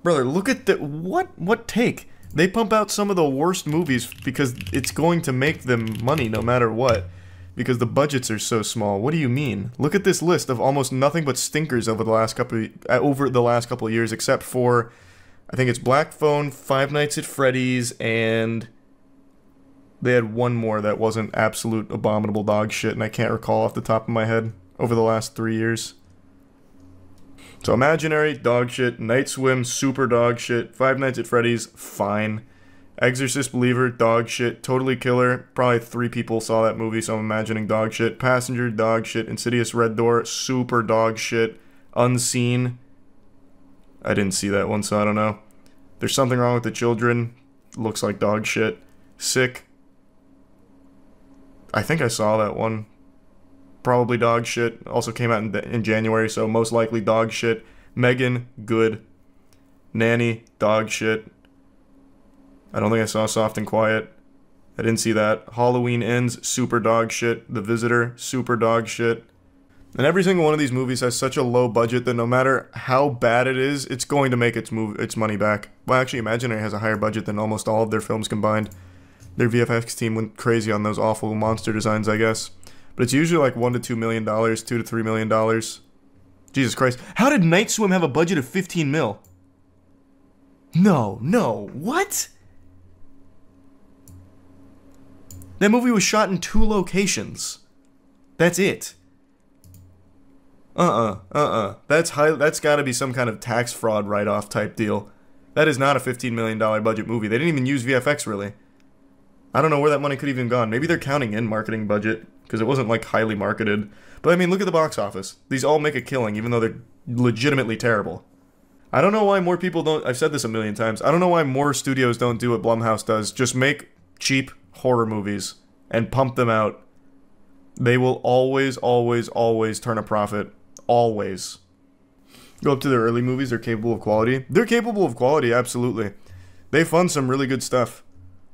Brother, look at the... What take? They pump out some of the worst movies because it's going to make them money no matter what. Because the budgets are so small. What do you mean? Look at this list of almost nothing but stinkers over the last couple of years, except for, I think it's Black Phone, Five Nights at Freddy's, and they had one more that wasn't absolute abominable dog shit, and I can't recall off the top of my head over the last 3 years. So Imaginary, dog shit. Night Swim, super dog shit. Five Nights at Freddy's, fine. Exorcist Believer, dog shit. Totally Killer, probably 3 people saw that movie, so I'm imagining dog shit. Passenger, dog shit. Insidious Red Door, super dog shit. Unseen, I didn't see that one, so I don't know. There's Something Wrong with the Children, looks like dog shit. Sick, I think I saw that one. Probably dog shit. Also came out in January, so most likely dog shit. Megan, good. Nanny, dog shit. I don't think I saw Soft and Quiet. I didn't see that. Halloween Ends, super dog shit. The Visitor, super dog shit. And every single one of these movies has such a low budget that no matter how bad it is, it's going to make its money back. Well, actually, Imaginary has a higher budget than almost all of their films combined. Their VFX team went crazy on those awful monster designs, I guess. But it's usually like $1 to $2 million, $2 to $3 million. Jesus Christ. How did Night Swim have a budget of 15 mil? No, what? That movie was shot in 2 locations. That's it. That's gotta be some kind of tax fraud write-off type deal. That is not a $15 million budget movie. They didn't even use VFX, really. I don't know where that money could have even gone. Maybe they're counting in marketing budget, because it wasn't, like, highly marketed. But, I mean, look at the box office. These all make a killing, even though they're legitimately terrible. I don't know why more people don't... I've said this a million times. I don't know why more studios don't do what Blumhouse does. Just make cheap horror movies and pump them out. They will always turn a profit. Always. Go up to their early movies, they're capable of quality. They're capable of quality, absolutely. They fund some really good stuff.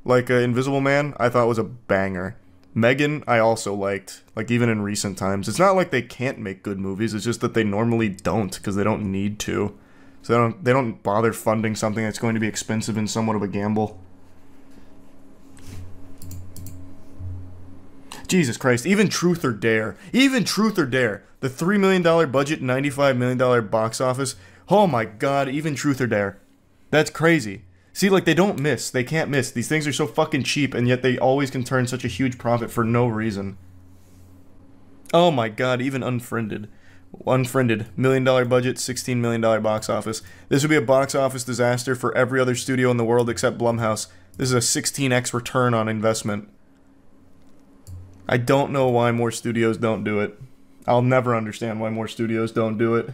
Like Invisible Man, I thought was a banger. Megan, I also liked. Like, even in recent times. It's not like they can't make good movies, it's just that they normally don't, because they don't need to. So they don't bother funding something that's going to be expensive and somewhat of a gamble. Jesus Christ, even Truth or Dare. Even Truth or Dare. The $3 million budget, $95 million box office. Oh my god, even Truth or Dare. That's crazy. See, like, they don't miss. They can't miss. These things are so fucking cheap, and yet they always can turn such a huge profit for no reason. Oh my god, even Unfriended. Unfriended. $1 million budget, $16 million box office. This would be a box office disaster for every other studio in the world except Blumhouse. This is a 16x return on investment. I don't know why more studios don't do it. I'll never understand why more studios don't do it.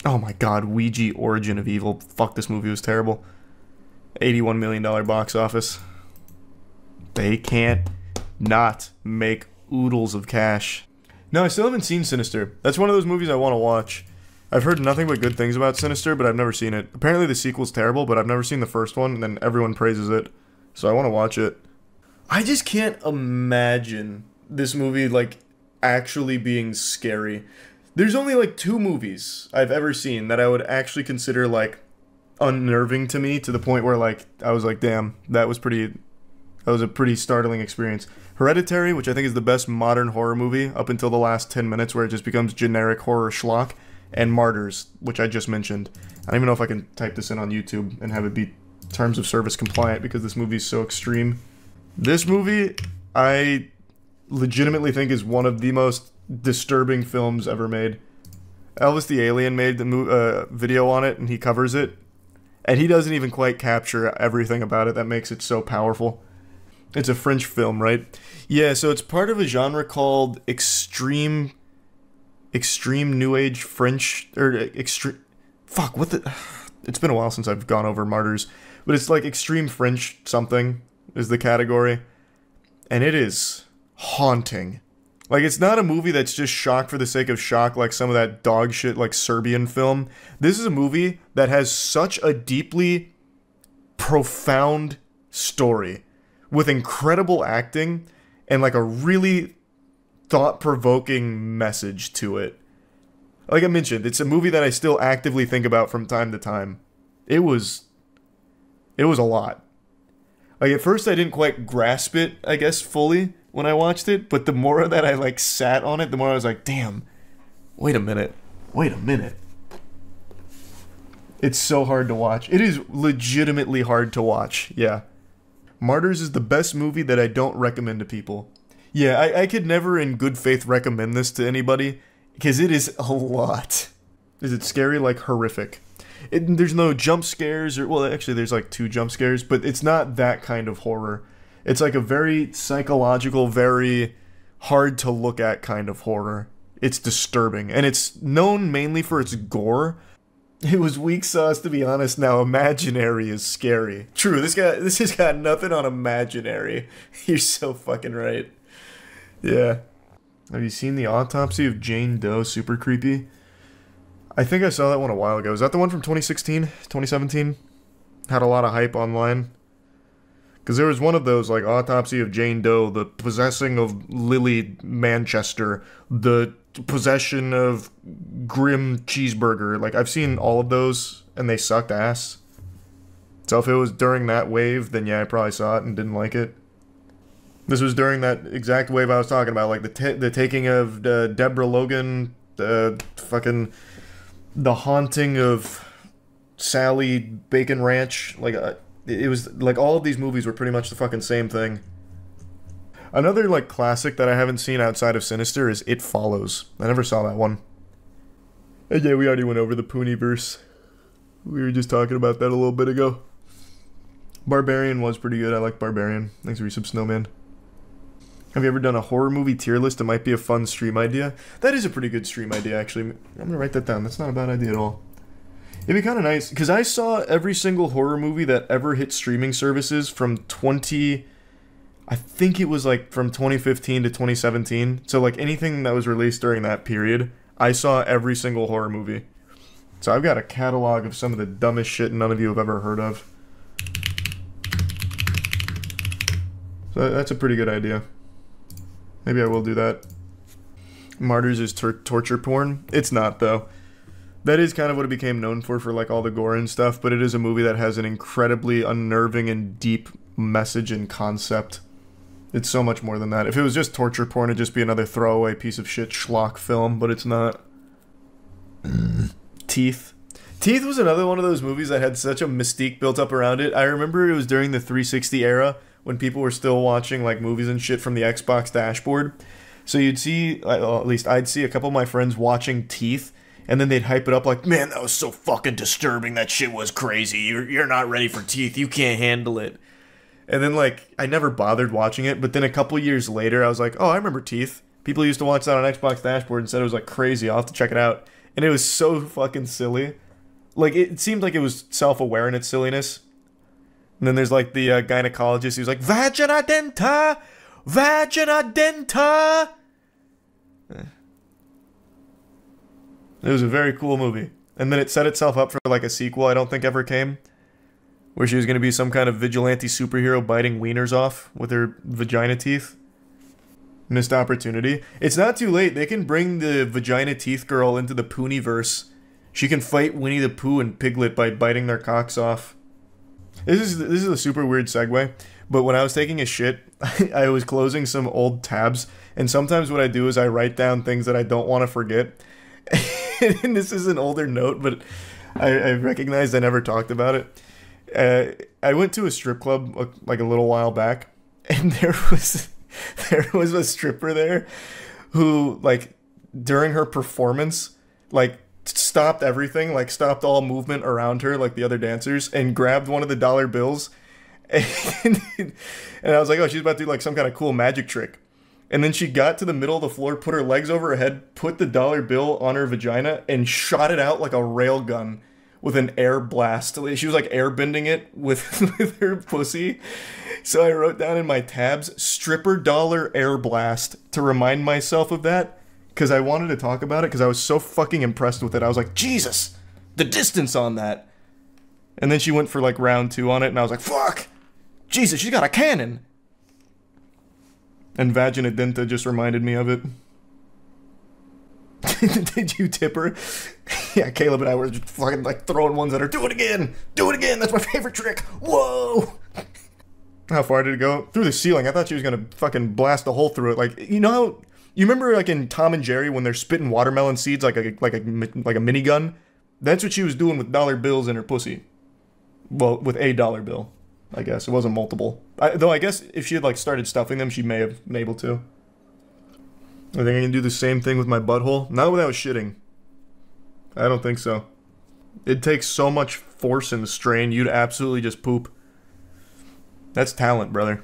Oh my god, Ouija Origin of Evil. Fuck, this movie was terrible. $81 million box office. They can't not make oodles of cash. No, I still haven't seen Sinister. That's one of those movies I want to watch. I've heard nothing but good things about Sinister, but I've never seen it. Apparently the sequel's terrible, but I've never seen the first one, and then everyone praises it. So I want to watch it. I just can't imagine this movie, like, actually being scary. There's only, like, 2 movies I've ever seen that I would actually consider, like, unnerving to me, to the point where, like, I was like, damn, that was a pretty startling experience. Hereditary, which I think is the best modern horror movie up until the last 10 minutes, where it just becomes generic horror schlock, and Martyrs, which I just mentioned. I don't even know if I can type this in on YouTube and have it be terms of service compliant, because this movie is so extreme. This movie, I legitimately think, is one of the most disturbing films ever made. Elvis the Alien made the video on it, and he covers it. And he doesn't even quite capture everything about it that makes it so powerful. It's a French film, right? Yeah, so it's part of a genre called extreme new age French, or extreme, fuck, what the, it's been a while since I've gone over Martyrs, but it's like extreme French something is the category, and it is haunting. Like, it's not a movie that's just shock for the sake of shock like some of that dog shit like Serbian film. This is a movie that has such a deeply profound story with incredible acting and like a really thought-provoking message to it. Like I mentioned, it's a movie that I still actively think about from time to time. It was a lot. Like, at first I didn't quite grasp it, I guess, fully when I watched it, but the more that I like sat on it, the more I was like, damn, wait a minute. It's so hard to watch. It is legitimately hard to watch, yeah. Martyrs is the best movie that I don't recommend to people. Yeah, I could never in good faith recommend this to anybody, because it is a lot. Is it scary? Like, horrific. There's no jump scares, or, well, actually there's like 2 jump scares, but it's not that kind of horror. It's like a very psychological, very hard to look at kind of horror. It's disturbing, and it's known mainly for its gore. It was weak sauce, to be honest. Now, Imaginary is scary. True, this has got nothing on Imaginary. You're so fucking right. Yeah. Have you seen The Autopsy of Jane Doe? Super creepy. I think I saw that one a while ago. Is that the one from 2016? 2017? Had a lot of hype online. Because there was one of those, like, Autopsy of Jane Doe, The Possessing of Lily Manchester, The Possession of Grim Cheeseburger. Like, I've seen all of those, and they sucked ass. So if it was during that wave, then yeah, I probably saw it and didn't like it. This was during that exact wave I was talking about, like the taking of Deborah Logan, fucking The Haunting of Sally Bacon Ranch. Like, it was like all of these movies were pretty much the fucking same thing. Another like classic that I haven't seen outside of Sinister is It Follows. I never saw that one. And yeah, we already went over the Poonieverse. We were just talking about that a little bit ago. Barbarian was pretty good. I like Barbarian. Thanks for Resub Snowman. Have you ever done a horror movie tier list? It might be a fun stream idea. That is a pretty good stream idea, actually. I'm gonna write that down. That's not a bad idea at all. It'd be kind of nice, because I saw every single horror movie that ever hit streaming services from I think it was like from 2015 to 2017. So like anything that was released during that period, I saw every single horror movie. So I've got a catalog of some of the dumbest shit none of you have ever heard of. So that's a pretty good idea. Maybe I will do that. Martyrs is torture porn. It's not, though. That is kind of what it became known for like all the gore and stuff, but it is a movie that has an incredibly unnerving and deep message and concept. It's so much more than that. If it was just torture porn, it'd just be another throwaway piece of shit schlock film, but it's not. Teeth. Teeth was another one of those movies that had such a mystique built up around it. I remember it was during the 360 era, when people were still watching like movies and shit from the Xbox dashboard. So you'd see, well, at least I'd see a couple of my friends watching Teeth, and then they'd hype it up like, man, that was so fucking disturbing, that shit was crazy, you're not ready for Teeth, you can't handle it. And then like, I never bothered watching it, but then a couple years later, I was like, oh, I remember Teeth. People used to watch that on Xbox dashboard and said it was like crazy, I'll have to check it out. And it was so fucking silly. Like, it seemed like it was self-aware in its silliness. And then there's like the gynecologist who's like, Vagina denta! Vagina denta! It was a very cool movie. And then it set itself up for like a sequel I don't think ever came. Where she was going to be some kind of vigilante superhero biting wieners off with her vagina teeth. Missed opportunity. It's not too late. They can bring the vagina teeth girl into the Poonieverse. She can fight Winnie the Pooh and Piglet by biting their cocks off. This is a super weird segue, but when I was taking a shit, I was closing some old tabs, and sometimes what I do is I write down things that I don't want to forget. And this is an older note, but I recognized I never talked about it. I went to a strip club like a little while back, and there was a stripper there who, like, during her performance, like stopped everything, like stopped all movement around her, like the other dancers, and grabbed one of the dollar bills. And I was like, oh, she's about to do like some kind of cool magic trick. And then she got to the middle of the floor, put her legs over her head, put the dollar bill on her vagina, and shot it out like a rail gun with an air blast. She was like airbending it with, with her pussy. So I wrote down in my tabs, stripper dollar air blast, to remind myself of that. Because I wanted to talk about it because I was so fucking impressed with it. I was like, Jesus, the distance on that. And then she went for like round 2 on it, and I was like, fuck! Jesus, she's got a cannon! And Vagina Denta just reminded me of it. Did you tip her? Yeah, Caleb and I were just fucking like throwing ones at her. Do it again! Do it again! That's my favorite trick! Whoa! How far did it go? Through the ceiling. I thought she was gonna fucking blast a hole through it. Like, you know how... You remember like in Tom and Jerry when they're spitting watermelon seeds like a minigun? That's what she was doing with dollar bills in her pussy. Well, with a dollar bill. I guess. It wasn't multiple. Though I guess if she had like started stuffing them, she may have been able to. I think I can do the same thing with my butthole. Not without shitting. I don't think so. It takes so much force and strain, you'd absolutely just poop. That's talent, brother.